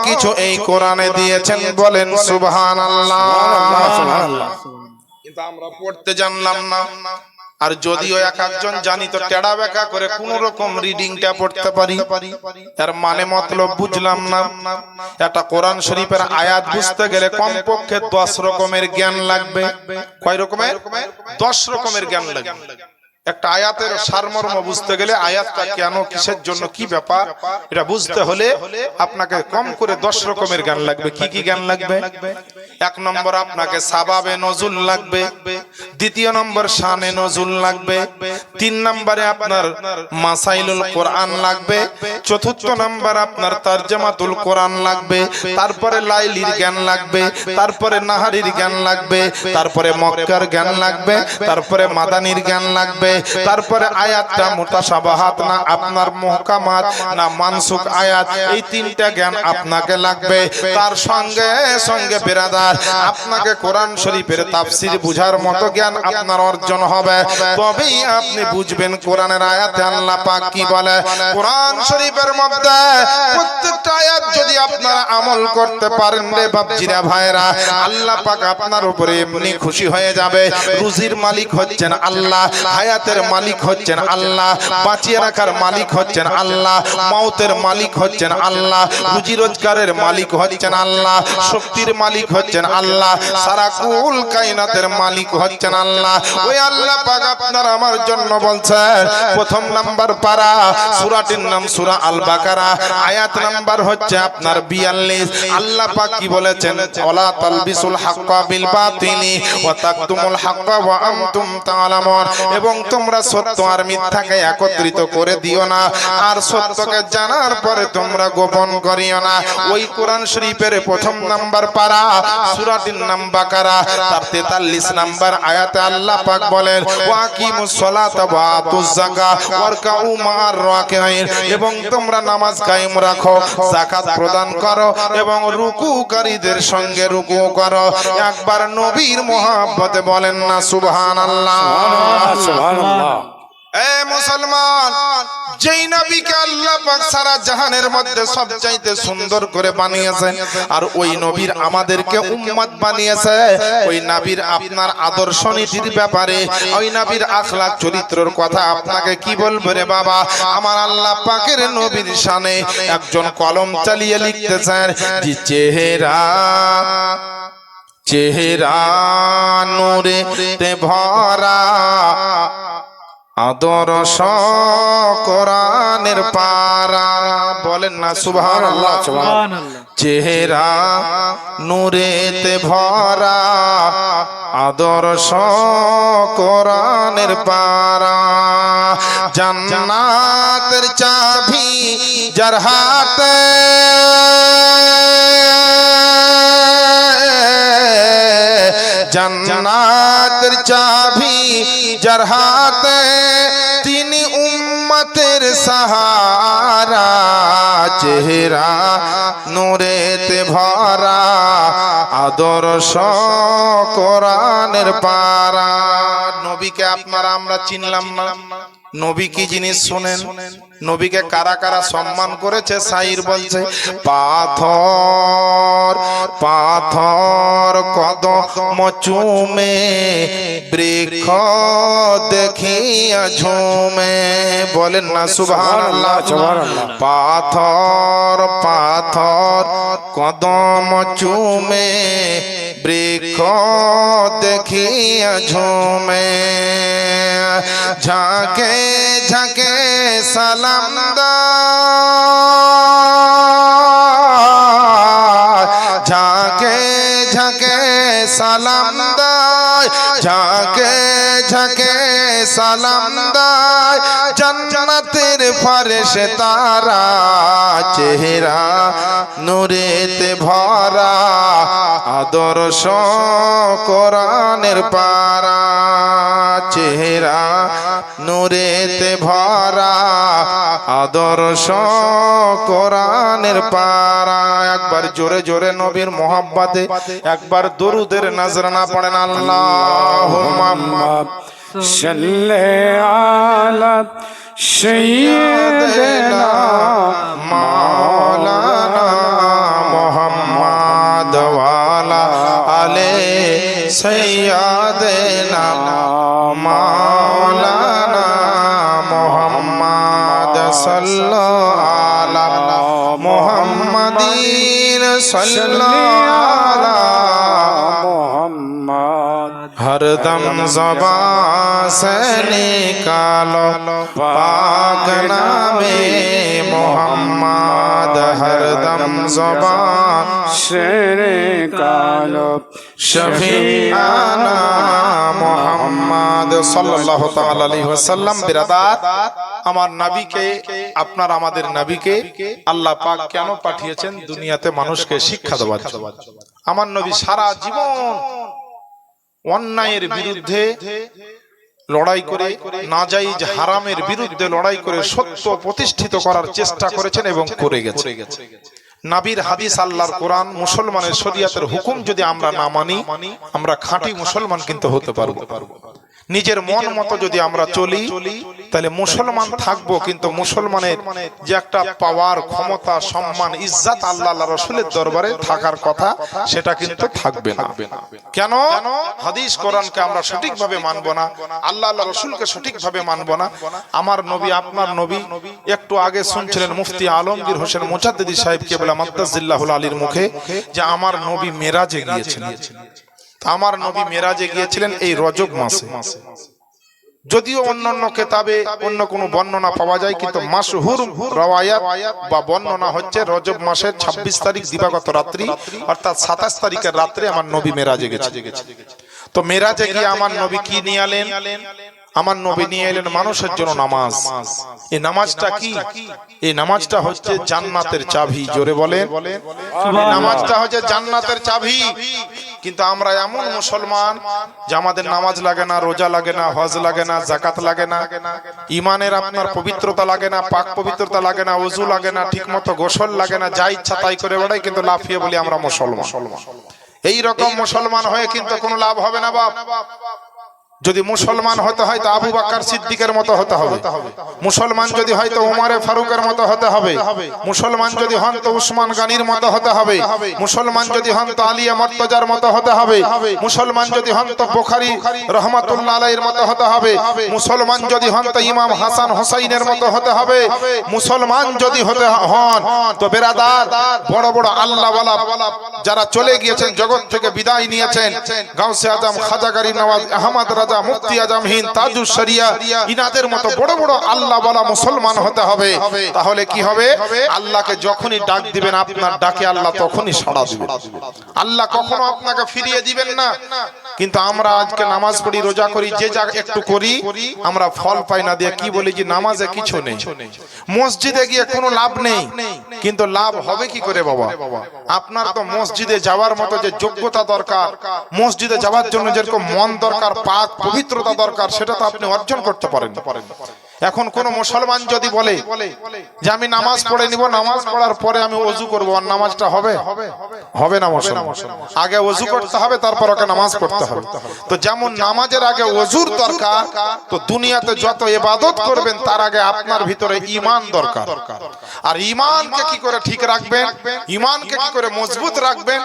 কিছু এই কোরআনে দিয়েছেন, বলেন সুবহানাল্লাহ। কিন্তু আমরা পড়তে জানলাম না, আর যদিও এক একজন জানি তো টেড়া বেঁকা করে কোন রকম রিডিংটা পড়তে পারি, এর মানে মতলব বুঝলাম না। একটা কোরআন শরীফের আয়াত বুঝতে গেলে কমপক্ষে 10 রকমের জ্ঞান লাগবে। কয় রকমের? 10 রকমের জ্ঞান লাগবে। একটা আয়াতের সারমর্ম বুঝতে গেলে আয়াতটা কেন, কিসের জন্য, কি ব্যাপার, এটা বুঝতে হলে আপনাকে কম করে 10 রকমের জ্ঞান লাগবে। কি কি জ্ঞান লাগবে? 1 নম্বর আপনাকে সাবাবে নজুল লাগবে, 2 নম্বর শানে নজুল লাগবে, 3 নম্বরে আপনার মাসাইলুল কোরআন লাগবে, 4র্থ নম্বর আপনার তারজামাতুল কোরআন লাগবে, তারপরে লাইলির জ্ঞান লাগবে, তারপরে নাহারির জ্ঞান লাগবে, তারপরে মক্কার জ্ঞান লাগবে, তারপরে মাদানির জ্ঞান লাগবে, তারপরে আয়াতটা মুতাশাবাহাত না আপনার মুহকামাত না মানসুখ আয়াত, এই 3টা জ্ঞান আপনাকে লাগবে। তার সঙ্গে সঙ্গে বেরাদার আপনাকে কোরআন শরীফের তাফসীর বুঝার মতো জ্ঞান আপনার অর্জন হবে, তবেই আপনি বুঝবেন কোরআনের আয়াতে আল্লাহ পাক কি বলে। কোরআন শরীফের মধ্যে প্রত্যেকটা আয়াত যদি আপনারা আমল করতে পারেন রে বাপজিরা ভাইরা, আল্লাহ পাক আপনার উপরে এমনি খুশি হয়ে যাবে। রুজির মালিক হচ্ছেন আল্লাহ, হায়াতের মালিক হচ্ছেন আল্লাহ, বাঁচিয়ে রাখার মালিক হচ্ছেন আল্লাহ, মওতের মালিক হচ্ছেন আল্লাহ, রুজি রোজগারের মালিক হচ্ছেন আল্লাহ, শক্তির মালিক হচ্ছেন আল্লাহ, সারা কুল কায়নাতের মালিক হচ্ছেন আল্লাহ। ওই আল্লাহ পাক আপনার আমার জন্য বলছেন, প্রথম নাম্বার পারা, সূরাটির নাম সূরা আল বাকারা, আয়াত নাম্বার হচ্ছে আপনার 42। আল্লাহ পাক কি বলেছেন? ওয়ালা তালবিসুল হাক্কা বিল বাতিলি ওয়া তাকতুমুল হাক্কা ওয়া আনতুম তাআলামুন, এবং তোমরা সত্য আর মিথ্যাকে একত্রিত করে দিও না, আর সত্যকে জানার পরে তোমরা গোপন করিও না। ওই কোরআন শরীফের প্রথম নাম্বার পারা, সূরাটির নাম বাকারা, তার 43 নাম্বার আয়াতে আল্লাহ পাক বলেন, ওয়াকিমুস সালাতা ওয়া আতুজ যাকাত ওয়ারকাউ মা'আর রাকিঈন, এবং তোমরা নামাজ কায়েম রাখো, যাকাত প্রদান করো এবং রুকুকারীদের সঙ্গে রুকু করো। একবার নবীর মহব্বতে বলেন না সুবহানাল্লাহ। সুবহানাল্লাহ। এ মুসলমান, যেই নবীকে আল্লাহ পাক সারা জাহানের মধ্যে সবচাইতে সুন্দর করে বানিয়েছেন, আর ওই নবীর আমাদেরকে উম্মত বানিয়েছে, ওই নবীর আপনার আদর্শ নীতির ব্যাপারে, ওই নবীর আখলাক চরিত্রের কথা আপনাকে কি বলবো রে বাবা। আমার আল্লাহ পাকের নবীর শানে একজন কলম চালিয়ে লিখতেছেন যে চেহারা নূরে তে ভরা, আদর্শ কোরআনের পারা। বলেন না সুবহানাল্লাহ। সুবহানাল্লাহ। চেহারা নূরেতে ভরা, আদর্শ কোরআনের পারা, জান্নাতের চাবি যার হাতে, জান্নাতের চাবি যার হাতে, তিনি উম্মতের সাহারা, চেহারা নূরেতে ভরা, আদর্শ কোরআনের পারা। নবীকে আপনারা আমরা চিনলাম না, নবী কি জিনিস শুনেন? নবীকে কারা কারা সম্মান করেছে? শাইর বলছে, পাথর পাথর কদম চুমে, বৃক্ষ দেখিয়া ঝুমে। বলেন না সুবহানাল্লাহ। পাথর পাথর কদম চুমে, বৃক্ষ দেখিয়া ঝুমে, ঝাঁকে ঝাঁকে সালাম দায়, ঝাঁকে ঝাঁকে সালাম দায়, ঝাঁকে ঝাঁকে সালাম দায়, জান্নাতের ফেরেশতারা, চেহারা নূরেতে ভরা, আদর্শ কোরআনের পারা, চেহারা নূরেতে ভরা, আদর্শ কোরআনের পারা। একবার জোরে জোরে নবীর মোহাব্বতে একবার দরুদের নজরানা পড়েন। আল্লাহুম্মা সাল্লি আলা সাইয়্যিদিনা মাওলানা মুহাম্মদ ওয়া আলা আলি সাইয়্যিদিনা মাওলানা सल्लल्लाहु मोहम्मद हरदम ज़बान से निकालो पाक नामे मोहम्मद हरदम ज़बान शेरे कालो शफीआना मोहम्मद सल्लल्लाहु ताআলা আলাইহি ওয়াসাল্লাম। বিরাদার, আমার নবীকে, আপনার আমাদের নবীকে আল্লাহ পাক কেন পাঠিয়েছেন? দুনিয়াতে মানুষকে শিক্ষা দেওয়ার জন্য। আমার নবী সারা জীবন অন্যায়ের বিরুদ্ধে লড়াই করে, নাজায়েজ হারামের বিরুদ্ধে লড়াই করে সত্য প্রতিষ্ঠিত করার চেষ্টা করেছেন এবং করে গেছে। নবীর হাদিস, আল্লাহর কোরআন, মুসলমানের শরীয়তের হুকুম যদি আমরা না মানি, আমরা খাঁটি মুসলমান কিন্তু হতে পারবো। নিজের মন মতো যদি আমরা চলি তাহলে মুসলমান থাকবো, কিন্তু মুসলমানের যে একটা পাওয়ার, ক্ষমতা, সম্মান, ইজ্জত আল্লাহ রাসূলের দরবারে থাকার কথা সেটা কিন্তু থাকবে না। কেন? হাদিস কোরআনকে আমরা সঠিকভাবে মানব না, আল্লাহ রাসূলকে সঠিকভাবে মানব না। আমার নবী, আপনার নবী, একটু আগে শুনছিলেন মুফতি আলমগীর হোসেন মুজাদ্দিদি সাহেব কেবলা মাদ্দাজিল্লাহুল আলীর মুখে যে আমার নবী মেরাজে গিয়েছিলেন। আমার নবী মেরাজে গিয়েছিলেন এই রজব মাসে। যদিও অন্যান্য কিতাবে অন্য কোনো বর্ণনা পাওয়া যায়, কিন্তু মাশহুর রওয়ায়াত বা বর্ণনা হচ্ছে রজব মাসের 26 তারিখ দিবাগত রাত্রি, অর্থাৎ 27 তারিখের রাত্রে আমার নবী মেরাজে গেছে। তো মেরাজে গিয়ে আমার নবী কি নিয়ে এলেন? আমার নবী নিয়ে এলেন মানুষের জন্য নামাজ। এই নামাজটা কি? এই নামাজটা হচ্ছে জান্নাতের চাবি। জোরে বলেন, এই নামাজটা হচ্ছে জান্নাতের চাবি। কিন্তু আমরা এমন মুসলমান যে আমাদের নামাজ লাগে না, রোজা লাগে না, হজ লাগে না, যাকাত লাগে না, ইমানের আপনার পবিত্রতা লাগে না, পাক পবিত্রতা লাগে না, ওযু লাগে না, ঠিকমতো গোসল লাগে না, যা ইচ্ছা তাই করে বেড়াই, কিন্তু লাফিয়ে বলি আমরা মুসলমান। এই রকম মুসলমান হয়ে কিন্তু কোনো লাভ হবে না বাপ। যদি মুসলমান হতে হয় তো আবু বকর সিদ্দিকের মতো হতে হবে, মুসলমান যদি হয় তো উমরে ফারুকের মতো হতে হবে, মুসলমান যদি হন তো উসমান গানির মতো হতে হবে, মুসলমান যদি হন তো আলিয়া মুর্তজার মতো হতে হবে, মুসলমান যদি হন তো বুখারী রহমাতুল্লাহ আলাইহির মতো হতে হবে, মুসলমান যদি হন তো ইমাম হাসান হুসাইনের মতো হতে হবে, মুসলমান যদি হতে হন তো বেরাদার বড় বড় আল্লাহওয়ালা যারা চলে গিয়েছেন, জগৎ থেকে বিদায় নিয়েছেন, গাউসে আজম, খাজা গরিব নওয়াজ, আহমদ রাজা, মুফতি আজম হিন্দ, তাজুস শরিয়া, ইনাদের মতো বড় বড় আল্লাহওয়ালা মুসলমান হতে হবে। তাহলে কি হবে? আল্লাহকে যখনই ডাক দিবেন, আপনার ডাকে আল্লাহ তখনই সাড়া দিবেন। আল্লাহ কখনো আপনাকে ফিরিয়ে দিবেন না। কিন্তু আমরা আজকে নামাজ পড়ি, রোজা করি, যে যা একটু করি, আমরা ফল পাই না দিয়ে কি বলি যে নামাজে কিছু নেই, মসজিদে গিয়ে কোনো লাভ নেই। কিন্তু লাভ হবে কি করে বাবা? আপনার তো মসজিদে যাওয়ার মতো যে যোগ্যতা দরকার, মসজিদে যাওয়ার জন্য যেরকম মন দরকার, পাক পবিত্রতা দরকার, সেটা তো আপনি অর্জন করতে পারেন। এখন কোন মুসলমান যদি বলে যে আমি নামাজ পড়ে নিব, নামাজ পড়ার পরে আমি ওযু করব, আর নামাজটা হবে? হবে না মুসলমান। আগে ওযু করতে হবে, তারপর ওকে নামাজ পড়তে হবে। তো যেমন নামাজের আগে ওযুর দরকার, তো দুনিয়াতে যত ইবাদত করবেন তার আগে আপনার ভিতরে ঈমান দরকার। আর ঈমানকে কি করে ঠিক রাখবেন, ঈমানকে কি করে মজবুত রাখবেন,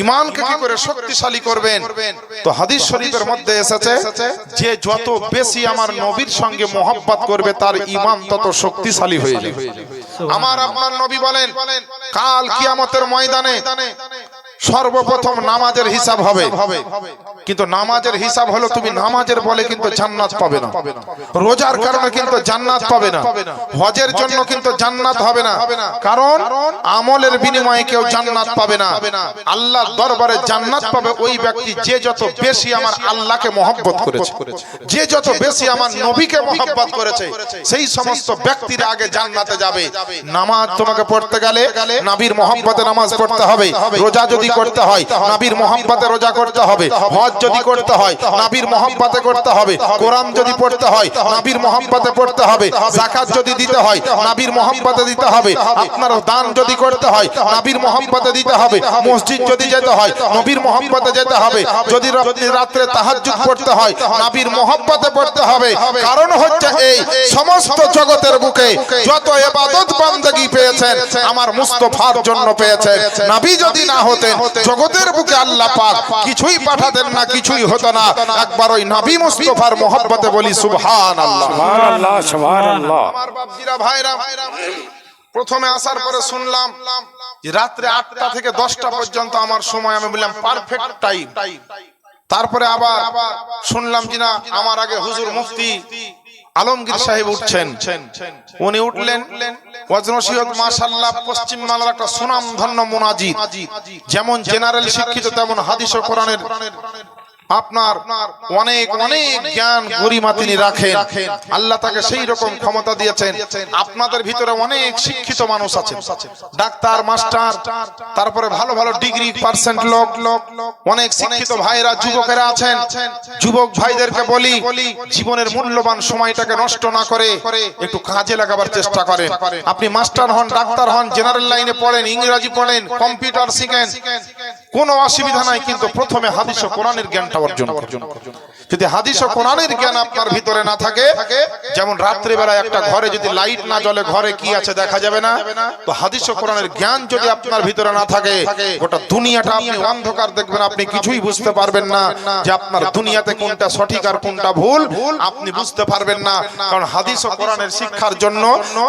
ঈমানকে কি করে শক্তিশালী করবেন? তো হাদিস শরীফের মধ্যে এসেছে যে যত বেশি আমার নবীর সঙ্গে মহব্বত করবে তার ঈমান তত শক্তিশালী হয়ে যাবে। আমার আপনার নবী বলেন কাল কিয়ামতের ময়দানে সর্বপ্রথম নামাজের হিসাব হবে। কিন্তু নামাজের হিসাব হলো তুমি নামাজের বলে কিন্তু জান্নাত পাবে না, রোজার কারণে কিন্তু জান্নাত পাবে না, হজের জন্য কিন্তু জান্নাত হবে না, কারণ আমলের বিনিময়ে কেউ জান্নাত পাবে না। আল্লাহর দরবারে জান্নাত পাবে ওই ব্যক্তি যে যত বেশি আমার আল্লাহকে মহব্বত করেছে, যে যত বেশি আমার নবীকে মহব্বত করেছে, সেই সমস্ত ব্যক্তিরা আগে জান্নাতে যাবে। নামাজ তোমাকে পড়তে গেলে নবীর মহব্বতে নামাজ পড়তে হবে, রোজা যদি করতে হয় নবীর মহব্বতে রোজা করতে হবে, হজ যদি করতে হয় নবীর মহব্বতে করতে হবে, কোরআন যদি পড়তে হয় নবীর মহব্বতে পড়তে হবে, যাকাত যদি দিতে হয় নবীর মহব্বতে দিতে হবে, আপনার দান যদি করতে হয় নবীর মহব্বতে দিতে হবে, মসজিদ যদি যেতে হয় নবীর মহব্বতে যেতে হবে, যদি রাতে তাহাজ্জুদ পড়তে হয় নবীর মহব্বতে পড়তে হবে। কারণ হচ্ছে এই সমস্ত জগতের বুকে যত ইবাদত বান্দেগী পেয়েছেন আমার মুস্তাফার জন্য পেয়েছেন। নবী যদি না হতেন জগতের বুকে আল্লাহ পাক কিছুই পাঠাতেন না, কিছুই হতো না। একবার ওই নবী মুস্তাফার মহব্বতে বলি সুবহানাল্লাহ, সুবহানাল্লাহ, সুবহানাল্লাহ। আমার বাপজিরা, ভাইরা, প্রথমে আসার পরে শুনলাম যে রাত্রে 8টা থেকে 10টা পর্যন্ত আমার সময়, আমি বললাম পারফেক্ট টাইম। তারপরে আবার শুনলাম যে না, আমার আগে হুজুর মুফতি আলমগীর সাহেব উঠছেন। উনি উঠলেন, ওয়াজ নসিহত মাশাআল্লাহ পশ্চিম বাংলার একটা সুনামধন্য মুনাজিদ, যেমন জেনারেল শিক্ষিত তেমন হাদিস ও কোরআনের আপনার অনেক অনেক জ্ঞান গরিমা তিনি রাখেন। আল্লাহ তাকে সেই রকম ক্ষমতা দিয়েছেন। আপনাদের ভিতরে অনেক শিক্ষিত মানুষ আছেন, ডাক্তার, মাস্টার, তারপরে ভালো ভালো ডিগ্রি পার্সেন্ট লোক, অনেক শিক্ষিত ভাইরা, যুবকেরা আছেন। যুবক ভাইদেরকে বলি, জীবনের মূল্যবান সময়টাকে নষ্ট না করে একটু কাজে লাগাবার চেষ্টা করেন। আপনি মাস্টার হন, ডাক্তার হন, জেনারেল লাইনে পড়েন, ইংরেজি পড়েন, কম্পিউটার শিখেন, কোনো অসুবিধা নাই, কিন্তু প্রথমে হাদিস ও কোরআনের জ্ঞানটা অর্জন করুন। যদি হাদিস ও কোরআনের জ্ঞান আপনার ভিতরে না থাকে, যেমন রাত্রি বেলায় একটা ঘরে যদি লাইট না জ্বলে ঘরে কি আছে দেখা যাবে না, তো হাদিস ও কোরআনের জ্ঞান যদি আপনার ভিতরে না থাকে, গোটা দুনিয়াটা আপনি অন্ধকার দেখবেন, আপনি কিছুই বুঝতে পারবেন না যে আপনার দুনিয়াতে কোনটা সঠিক আর কোনটা ভুল, আপনি বুঝতে পারবেন না। কারণ হাদিস ও কোরআনের শিক্ষার জন্য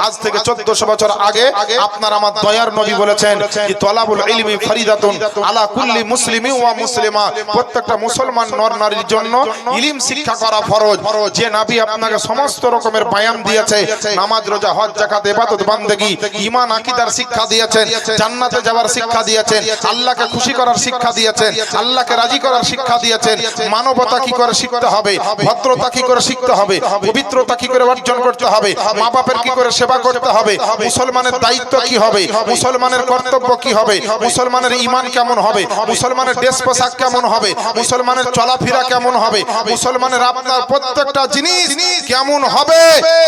আজ থেকে 1400 বছর আগে আপনার আমার দয়ার নবী বলেছেন যে তলাবুল ইলমি ফরিদাতুন আলা কুল্লি মুসলিমি ওয়া মুসলিমা, প্রত্যেকটা মুসলমান নর নারীর জন্য ইলম শিক্ষা করা ফরজ। যে নবী আপনাকে সমস্ত রকমের বায়ান দিয়েছে, নামাজ, রোজা, হজ, যাকাত, ইবাদত, বান্দেগী, ঈমান, আকীদার শিক্ষা দিয়েছেন, জান্নাতে যাওয়ার শিক্ষা দিয়েছেন, আল্লাহকে খুশি করার শিক্ষা দিয়েছেন, আল্লাহকে রাজি করার শিক্ষা দিয়েছেন, মানবতা কি করে শিখতে হবে, ভদ্রতা কি করে শিখতে হবে, পবিত্রতা কি করে অর্জন করতে হবে, মা বাপের কি করে সেবা করতে হবে, মুসলমানের দায়িত্ব কি হবে, মুসলমানের কর্তব্য কি হবে, মুসলমানের ঈমান কেমন হবে, মুসলমানের ড্রেস পোশাক কেমন হবে, মুসলমানের চলাফেরা কেমন হবে, মুসলমানের আপনার প্রত্যেকটা জিনিস কেমন হবে,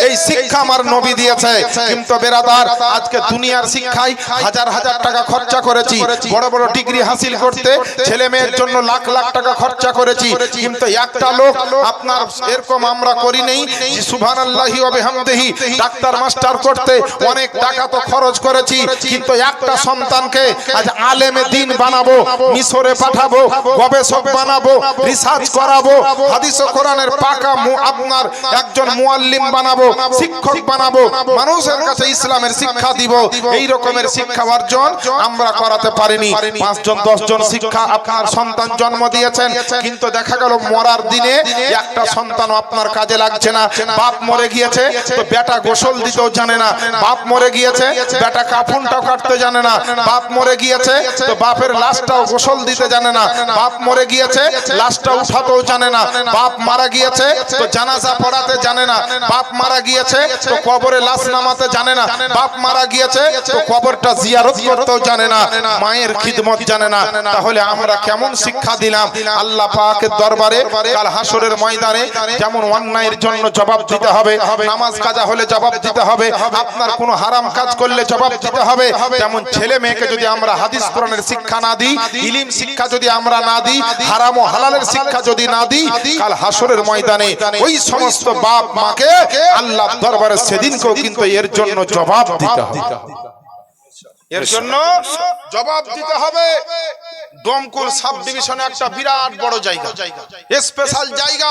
এই শিক্ষা আমার নবী দিয়েছে। কিন্তু বেরাদার, আজকে দুনিয়ার শিক্ষায় হাজার হাজার টাকা খরচা করেছি, বড় বড় ডিগ্রি হাসিল করতে ছেলে মেয়ের জন্য লাখ লাখ টাকা খরচা করেছি, কিন্তু একটা লোক আপনার এরকম আমরা করি নেই যে সুবহানাল্লাহি ওয়া বিহামদিহি ডাক্তার মাস্টার করতে অনেক টাকা তো খরচ করেছি, কিন্তু একটা সন্তানকে আজ আলেমে দ্বীন বানাবো, মিশরে পাঠাবো, গবেষক বানাবো, রিসার্চ করাবো, হাদিস ও কোরআনের পাকা আপনার একজন মুআল্লিম বানাবো, শিক্ষক বানাবো, মানুষের কাছে ইসলামের শিক্ষা দিব, এই রকমের শিক্ষা অর্জন আমরা করাতে পারিনি। 5 জন 10 জন শিক্ষা আপনার সন্তান জন্ম দিয়েছেন, কিন্তু দেখা গেল মরার দিনে একটা সন্তান আপনার কাজে লাগছে না। বাপ মরে গিয়েছে তো বেটা গোসল দিতেও জানে না, বাপ মরে গিয়েছে বেটা কাফনটাও কাটতে জানে না, বাপ মরে গিয়েছে তো বাপের লাশটাও গোসল দিতে জানে না, বাপ মরে গিয়েছে লাশটা উঠাতেও জানে না, বাপ মারা গিয়েছে তো জানাজা পড়াতে জানে না, বাপ মারা গিয়েছে তো কবরে লাশ নামাতে জানে না, বাপ মারা গিয়েছে তো কবরটা জিয়ারত করতেও জানে না, মায়ের খিদমত জানে না। তাহলে আমরা কেমন শিক্ষা দিলাম আল্লাহ পাকের দরবারে? কাল হাসরের ময়দানে যেমন অন্যায়ের জন্য জবাব দিতে হবে, নামাজ কাজা হলে জবাব দিতে হবে, আপনার কোনো হারাম কাজ করলে জবাব দিতে হবে, যেমন ছেলে মেয়েকে যদি আমরা হাদিস কোরআনের শিক্ষা না দিই, ইলম শিক্ষা যদি আমরা না দিই, হারাম ও হালালের শিক্ষা যদি না দিই, কাল হাসরের ময়দানে ওই সমস্ত বাপ মাকে আল্লাহর দরবারে সেদিনকেও কিন্তু এর জন্য জবাব দিতে হবে, এর জন্য জবাব দিতে হবে। দমকুল সাব ডিভিশনে একটা বিরাট বড় জায়গা, স্পেশাল জায়গা,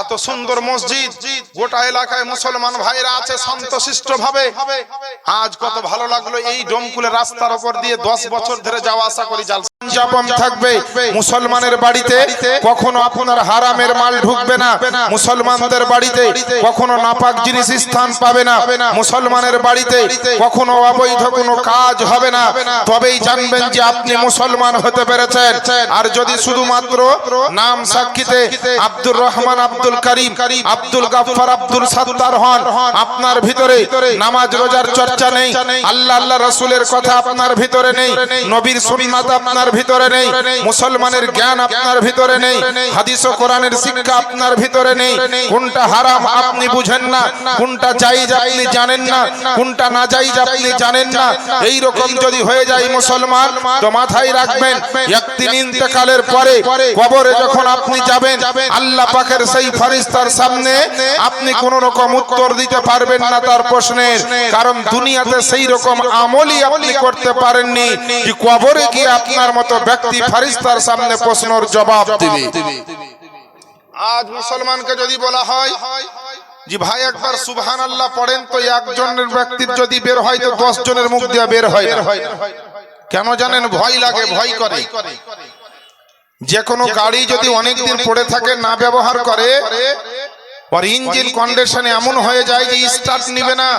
এত সুন্দর মসজিদ, গোটা এলাকায় মুসলমান ভাইরা আছে শান্তশিষ্ট ভাবে। আজ কত ভালো লাগলো, এই দমকুলের রাস্তার উপর দিয়ে 10 বছর ধরে যাওয়া আসা করি, জাপান থাকবে। মুসলমানের বাড়িতে কখনো আপনার হারামের মাল ঢুকবে না, মুসলমানদের বাড়িতে কখনো নাপাক জিনিস স্থান পাবে না, মুসলমানের বাড়িতে কখনো অবৈধ কোনো কাজ হবে না, তবেই জানবেন যে আপনি মুসলমান হতে পেরেছেন। আর যদি শুধুমাত্র নাম সাক্ষীতে আব্দুর রহমান, আব্দুল করিম, আব্দুল গাফফার, আব্দুল সাত্তার হন, আপনার ভিতরে নামাজ রোজার চর্চা নেই, আল্লাহ আল্লাহ রাসূলের কথা আপনার ভিতরে নেই, নবীর সুন্নাত আপনার ভিতরে নেই, মুসলমানের জ্ঞান আপনার ভিতরে নেই, হাদিস ও কোরআনের শিক্ষা আপনার ভিতরে নেই, কোনটা হারাম আপনি বুঝেন না, কোনটা জায়েজ আপনি জানেন না, কোনটা না জায়েজ আপনি জানেন না, এই রকম যদি হয়ে যায় মুসলমান, তো মাথায় রাখবেন একদিন ইন্তেকালের পরে কবরে যখন আপনি যাবেন, আল্লাহ পাকের সেই ফেরেশতার সামনে আপনি কোন রকম উত্তর দিতে পারবেন না তার প্রশ্নের, কারণ দুনিয়াতে সেই রকম আমলই আপনি করতে পারেননি যে কবরে গিয়ে আপনার মতো ব্যক্তি ফেরেশতার সামনে প্রশ্নের জবাব দিবে। আজ মুসলমানকে যদি বলা হয় জি ভাই একবার সুবহানাল্লাহ পড়েন, তো একজনের ব্যক্তির যদি বের হয় তো 10 জনের মুখ দিয়ে বের হয় না। কেন জানেন? ভয় লাগে, ভয় করে। যে কোনো গাড়ি যদি অনেকদিন পড়ে থাকে, না ব্যবহার করে, আর ইঞ্জিন কন্ডিশনে এমন হয়ে যায় যে স্টার্ট নিবে না।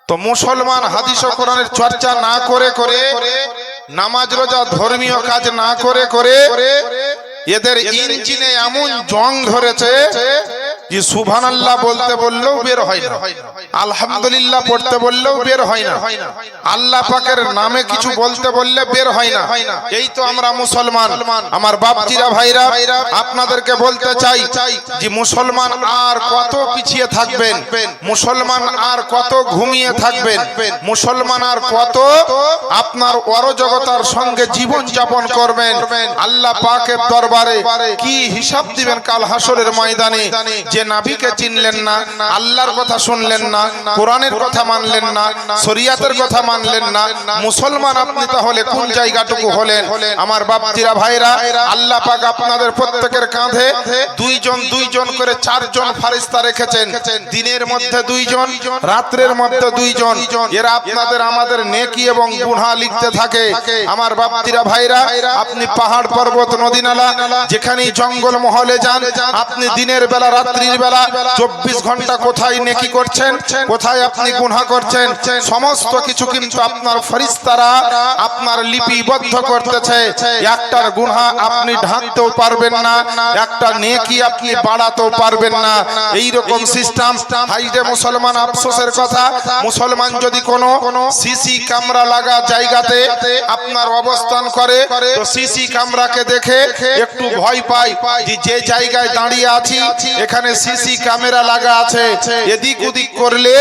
তো মুসলমান হাদিস ও কোরআনের চর্চা না করে করে, নামাজ রোজা ধর্মীয় কাজ না করে করে, এদের ইঞ্জিনে এমন জং ধরেছে যে সুবহানাল্লাহ বলতে বললেও বের হয় না, আলহামদুলিল্লাহ পড়তে বললেও বের হয় না, আল্লাহ পাকের নামে কিছু বলতে বললে বের হয় না। এই তো আমরা মুসলমান। আমার বাপজিরা ভাইরা, আপনাদেরকে বলতে চাই যে মুসলমান আর কত পিছিয়ে থাকবেন, মুসলমান আর কত ঘুমিয়ে থাকবেন, মুসলমান আর কত আপনার অরাজকতার সঙ্গে জীবন যাপন করবেন। আল্লাহ পাকের দরবারে কি হিসাব দিবেন কাল হাসরের ময়দানে? যে নবীকে চিনলেন না, আল্লাহর কথা শুনলেন না, কোরআনের কথা মানলেন না, শরীয়তের কথা মানলেন না, মুসলমান আপনি তাহলে কোন জায়গাটুকু হলেন? আমার বাপজিরা ভাইরা, আল্লাহ পাক আপনাদের প্রত্যেকের কাঁধে দুইজন দুইজন করে চারজন ফেরেশতা রেখেছেন। দিনের মধ্যে দুইজন, রাতের মধ্যে দুইজন। এরা আপনাদের আমাদের নেকি এবং গুনাহ লিখতে থাকে। আমার বাপজিরা ভাইরা, আপনি পাহাড় পর্বত নদী নালা যেখানেই জঙ্গল মহলে যান, আপনি দিনের বেলা রাত্রির বেলা 24 ঘন্টা কোথায় নেকি করছেন, কোথায় আপনি গুনাহ করছেন, সমস্ত কিছু কিন্তু আপনার ফেরেশতারা আপনার লিপিবদ্ধ করতেছে। একটার গুনাহ আপনি ঢাকতেও পারবেন না, একটা নেকি আপনি বাড়াতেও পারবেন না। এই রকম সিস্টেম। হাইরে মুসলমান, আফসোসের কথা, মুসলমান যদি কোনো সিসি ক্যামেরা লাগা জায়গাতে আপনার অবস্থান করে, তো সিসি ক্যামেরাকে দেখে একটু ভয় পায় যে জায়গায় দাঁড়িয়ে আছি এখানে সিসি ক্যামেরা লাগা আছে, এদিক ওদিক করলে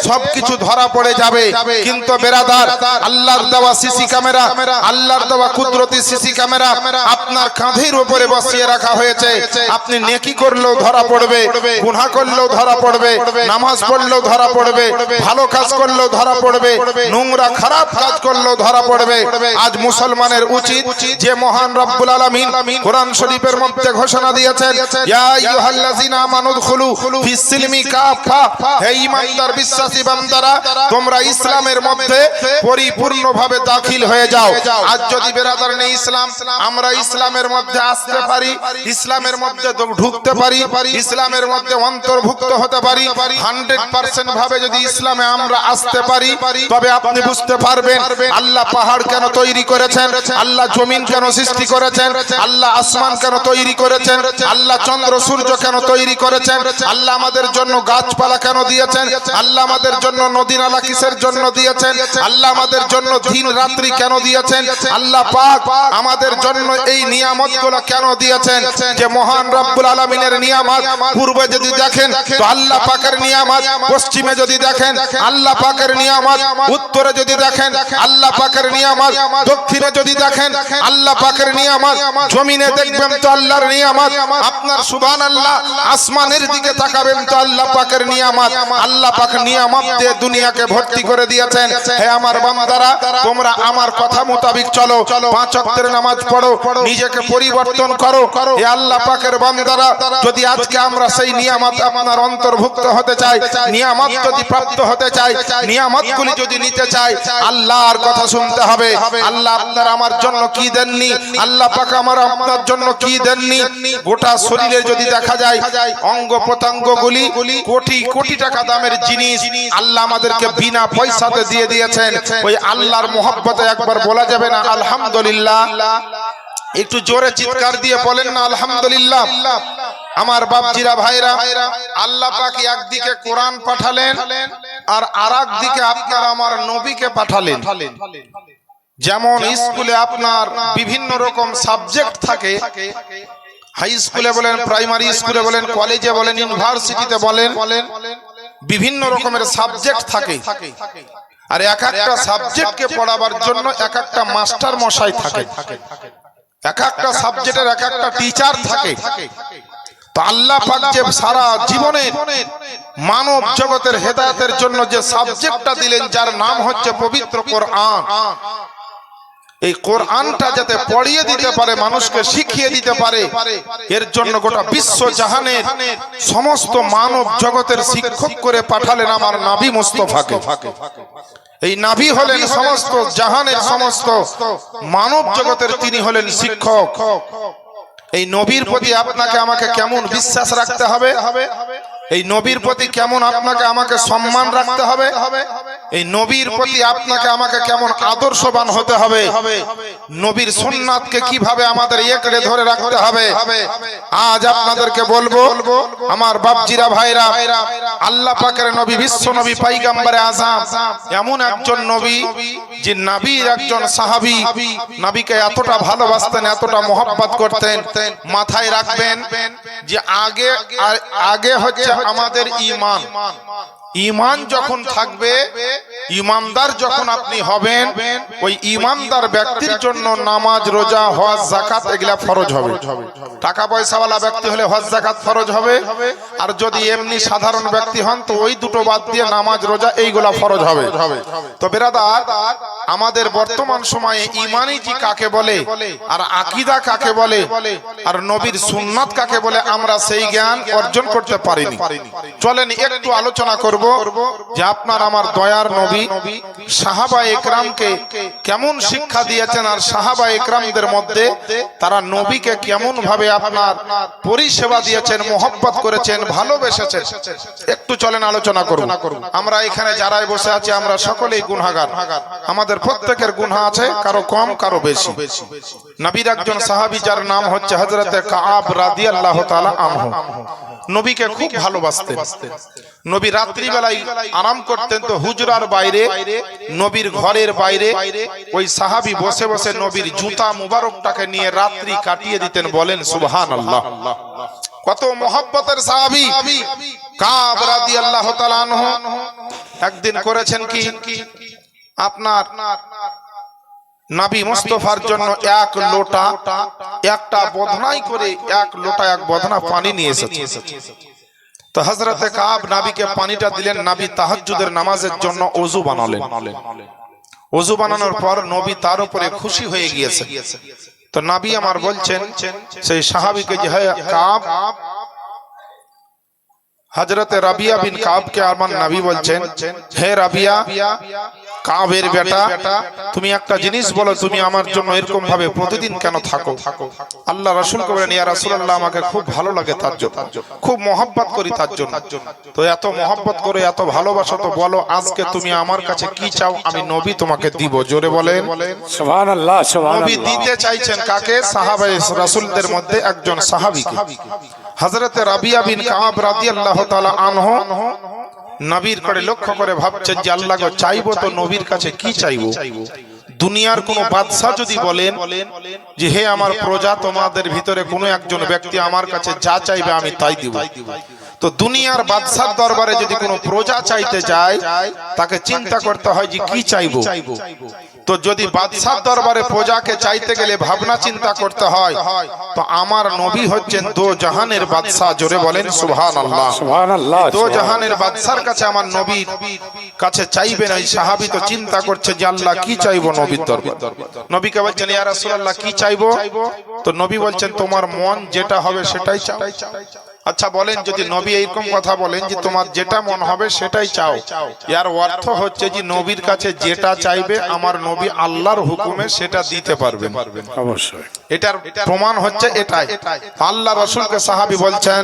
সবকিছু ধরা পড়ে যাবে। কিন্তু বেরাদার, আল্লাহর দেওয়া সিসি ক্যামেরা, আল্লাহর দেওয়া কুদরতি সিসি ক্যামেরা আপনার কাঁধের উপরে বসিয়ে রাখা হয়েছে। আপনি নেকি করলেও ধরা পড়বে, গুনাহ করলেও ধরা পড়বে, নামাজ পড়লেও ধরা পড়বে, ভালো কাজ করলেও ধরা পড়বে, নোংরা খারাপ কাজ করলেও ধরা পড়বে। আজ মুসলমানের উচিত, যে মহান রব্বুল আলামিন কোরআন শরীফের মধ্যে ঘোষণা দিয়েছেন, ইয়া আইয়ুহাল্লাযিনা আমানু দুখুলু ফিস সিলমি কাফা, হে ঈমানদার বিশ্বাসী বান্দারা, তোমরা ইসলামের মধ্যে পরিপূর্ণভাবে দাখিল হয়ে যাও। আজ যদি বেরাদার নেই ইসলাম, আমরা ইসলামের মধ্যে আসতে পারি, ইসলামের মধ্যে ঢুকতে পারি, ইসলামের মধ্যে অন্তর্ভুক্ত হতে পারি, 100% ভাবে যদি ইসলামে আমরা আসতে পারি, তবে আপনি বুঝতে পারবেন আল্লাহ পাহাড় কেন তৈরি করেছেন, আল্লাহ জমিন কেন সৃষ্টি করেছেন, আল্লাহ আসমান কেন তৈরি করেছেন, আল্লাহ চন্দ্র সূর্য কেন তৈরি করেছেন, আল্লাহ আমাদের জন্য গাছপালা কেন দিয়েছেন, আল্লাহ আমাদের জন্য নদী নালা কিসের জন্য দিয়েছেন, আল্লাহ আমাদের জন্য দিন রাত্রি কেন দিয়েছেন, আল্লাহ পাক আমাদের জন্য এই নিয়ামতগুলো কেন দিয়েছেন। যে মহান রব্বুল আলামিনের নিয়ামত পূর্বে যদি দেখেন তো আল্লাহ পাকের নিয়ামত, পশ্চিমে যদি দেখেন আল্লাহ পাকের নিয়ামত, উত্তরে যদি দেখেন আল্লাহ পাকের নিয়ামত, দক্ষিণে যদি দেখেন আল্লাহ পাকের নিয়ামত, জমিনে দেখবেন তো আল্লাহর নিয়ামত, আপনার সুবহানাল্লাহ আসমানের দিকে তাকাবেন তো আল্লাহ পাকের নিয়ামত। আল্লাহ পাক নিয়ামত দিয়ে দুনিয়াকে ভর্তি করে দিয়েছেন। হে আমার বান্দারা, তোমরা আমার কথা মোতাবেক চলো, 5 ওয়াক্তের নামাজ পড়ো, নিজেকে পরিবর্তন করো। হে আল্লাহ পাকের বান্দারা, যদি আজকে আমরা সেই নিয়ামত আপনার অন্তর্ভুক্ত হতে চাই, নিয়ামত যদি প্রাপ্ত হতে চাই, নিয়ামতগুলি যদি নিতে চাই, আল্লাহর কথা শুনতে হবে। আল্লাহ আপনার আমার জন্য কি দেননি, আল্লাহ পাক আমার আপনার জন্য কি দেননি। গোটা শরীরে যদি দেখা যায় অঙ্গ প্রত্যঙ্গগুলি কোটি কোটি টাকা দামের জিনিস আল্লাহ আমাদেরকে বিনা পয়সাতে দিয়ে দিয়েছেন। ওই আল্লাহর মহব্বতে একবার বলা যাবে না আলহামদুলিল্লাহ? একটু জোরে চিৎকার দিয়ে বলেন না আলহামদুলিল্লাহ। আমার বাপজিরা ভাইরা, আল্লাহ পাক একদিকে কোরআন পাঠালেন আর আরেক দিকে আপনার আমার নবীকে পাঠালেন। যেমন স্কুলে আপনার বিভিন্ন রকম সাবজেক্ট থাকে, হাই স্কুলে বলেন, প্রাইমারি স্কুলে বলেন, কলেজে বলেন, ইউনিভার্সিটিতে বলেন, বিভিন্ন রকমের সাবজেক্ট থাকে। আর এক একটা সাবজেক্টকে পড়াবার জন্য এক একটা মাস্টার মশাই থাকে, এক একটা সাবজেক্টের এক একটা টিচার থাকে। তো আল্লাহ পাক যে সারা জীবনের মানব জগতের হেদায়েতের জন্য যে সাবজেক্টটা দিলেন, যার নাম হচ্ছে পবিত্র কোরআন, এই কোরআনটা যাতে পড়িয়ে দিতে পারে, মানুষকে শিখিয়ে দিতে পারে, এর জন্য গোটা বিশ্ব জাহানের সমস্ত মানব জগতের শিক্ষক করে পাঠালেন আমার নবী মুস্তাফাকে। এই নাভি হলেন সমস্ত জাহানের সমস্ত মানব জগতের তিনি হলেন শিক্ষক। এই নবীর প্রতি আপনাকে আমাকে কেমন বিশ্বাস রাখতে হবে, এই নবীর প্রতি কেমন আপনাকে আমাকে সম্মান রাখতে হবে, এই নবীর প্রতি আপনাকে আমাকে কেমন আদর্শবান হতে হবে, নবীর সুন্নাতকে কিভাবে আমাদের একড়ে ধরে রাখতে হবে, আজ আপনাদেরকে বলবো। আমার বাপজিরা ভাইরা, আল্লাহ পাকের নবী, বিশ্ব নবী, পয়গম্বরে আযম এমন একজন নবী যে নবীর একজন সাহাবী নবীকে এতটা ভালোবাসতেন, এতটা মহব্বত করতেন। মাথায় রাখবেন যে আগে হচ্ছে আমাদের ঈমান। ঈমান যখন থাকবে, ঈমানদার যখন আপনি হবেন, ওই ঈমানদার ব্যক্তির জন্য নামাজ, রোজা, হজ, যাকাত এগুলা ফরজ হবে। টাকা পয়সাওয়ালা ব্যক্তি হলে হজ, যাকাত ফরজ হবে। আর যদি এমনি সাধারণ ব্যক্তি হন তো ওই দুটো বাদ দিয়ে নামাজ, রোজা এইগুলা ফরজ হবে। তো বেরাদার, আমাদের বর্তমান সময়ে ঈমানই জি কাকে বলে, আর আকীদা কাকে বলে, আর নবীর সুন্নাত কাকে বলে, আমরা সেই জ্ঞান অর্জন করতে পারিনি। চলেন একটু আলোচনা করব যে আপনার আমার দয়ার নবী সাহাবা একরামকে কেমন শিক্ষা দিয়েছেন, আর সাহাবা একরামদের মধ্যে তারা নবীকে কেমন ভাবে আপনার পরিষেবা দিয়েছেন, মহব্বত করেছেন, ভালোবেসেছেন। একটু চলেন আলোচনা করব। আমরা এখানে যারাই বসে আছি আমরা সকলেই গুনাহগার। আমাদের প্রত্যেকের গুনাহ আছে, কারো কম কারো বেশি। নবীর একজন সাহাবী যার নাম হচ্ছে হযরতে কাআব রাদিয়াল্লাহু তাআলা আনহু, নবীকে খুব ভালোবাসতেন। নবী রাত্রি বেলায় আরাম করতেন তো হুজরার বাইরে, নবীর ঘরের বাইরে ওই সাহাবী বসে বসে নবীর জুতা মুবারকটাকে নিয়ে রাত্রি কাটিয়ে দিতেন। বলেন সুবহানাল্লাহ। কত মহব্বতের সাহাবী কাব রাদিয়াল্লাহু তাআলা আনহু। একদিন করেছেন কি, আপনার নবী মুস্তাফার জন্য এক লোটা, একটা বদনাই করে এক লোটা, এক বদনা পানি নিয়ে এসেছে। তো হযরতে কাব নবীকে পানিটা দিলেন। নবী তাহাজ্জুদের নামাজের জন্য ওযু বানালেন। ওযু বানানোর পর নবী তার উপরে খুশি হয়ে গিয়েছে। তো নবী আমার বলছেন সেই সাহাবীকে যে হে কাব, হযরতে রাবিয়া বিন কাবকে আমার নবী বলছেন, হে রাবিয়া, কাবের বেটা, তুমি একটা জিনিস বলো, তুমি আমার জন্য এরকম ভাবে প্রতিদিন কেন থাকো? আল্লাহ রাসূলকে বলেন, ইয়া রাসূলুল্লাহ, আমাকে খুব ভালো লাগে তার জন্য, খুব মহব্বত করি তার জন্য। তো এত মহব্বত করে, এত ভালোবাসো, তো বলো আজকে তুমি আমার কাছে কি চাও, আমি নবী তোমাকে দিব। জোরে বলেন সুবহানাল্লাহ। নবী দিতে চাইছেন কাকে? সাহাবায়ে রাসূলদের মধ্যে একজন সাহাবীকে। হযরতে রাবিয়া বিন কাব রাদিয়াল্লাহু তাআলা আনহু নবীর করে লক্ষ্য করে ভাবছেন যে আল্লাহ গো, চাইবো তো নবীর কাছে কি চাইবো? দুনিয়ার কোন বাদশা যদি বলেন যে হে আমার প্রজা, তোমাদের ভিতরে কোনো একজন ব্যক্তি আমার কাছে যা চাইবে আমি তাই দিব, তো দুনিয়ার বাদশার দরবারে যদি কোনো প্রজা চাইতে যায় তাকে চিন্তা করতে হয় যে কি চাইবো। তো যদি বাদশার দরবারে প্রজাকে চাইতে গেলে ভাবনা চিন্তা করতে হয়, তো আমার নবী হচ্ছেন দো জাহানের বাদশা। জোরে বলেন সুবহানাল্লাহ। সুবহানাল্লাহ। দো জাহানের বাদশার কাছে আমার নবীর কাছে চাইবেন। এই সাহাবী তো চিন্তা করছে যে আল্লাহ কি চাইবো নবীর দরবার। নবীকে বলছেন, ইয়া রাসূলুল্লাহ কি চাইবো? তো নবী বলছেন, তোমার মন যেটা হবে সেটাই চাও। আচ্ছা বলেন, যদি নবী এইরকম কথা বলেন যে তোমার যেটা মন হবে সেটাই চাও, এর অর্থ হচ্ছে যে নবীর কাছে যেটা চাইবে আমার নবী আল্লাহর হুকুমে সেটা দিতে পারবেন। অবশ্যই এটার প্রমাণ হচ্ছে এটাই। আল্লাহ রাসূলকে সাহাবী বলছেন,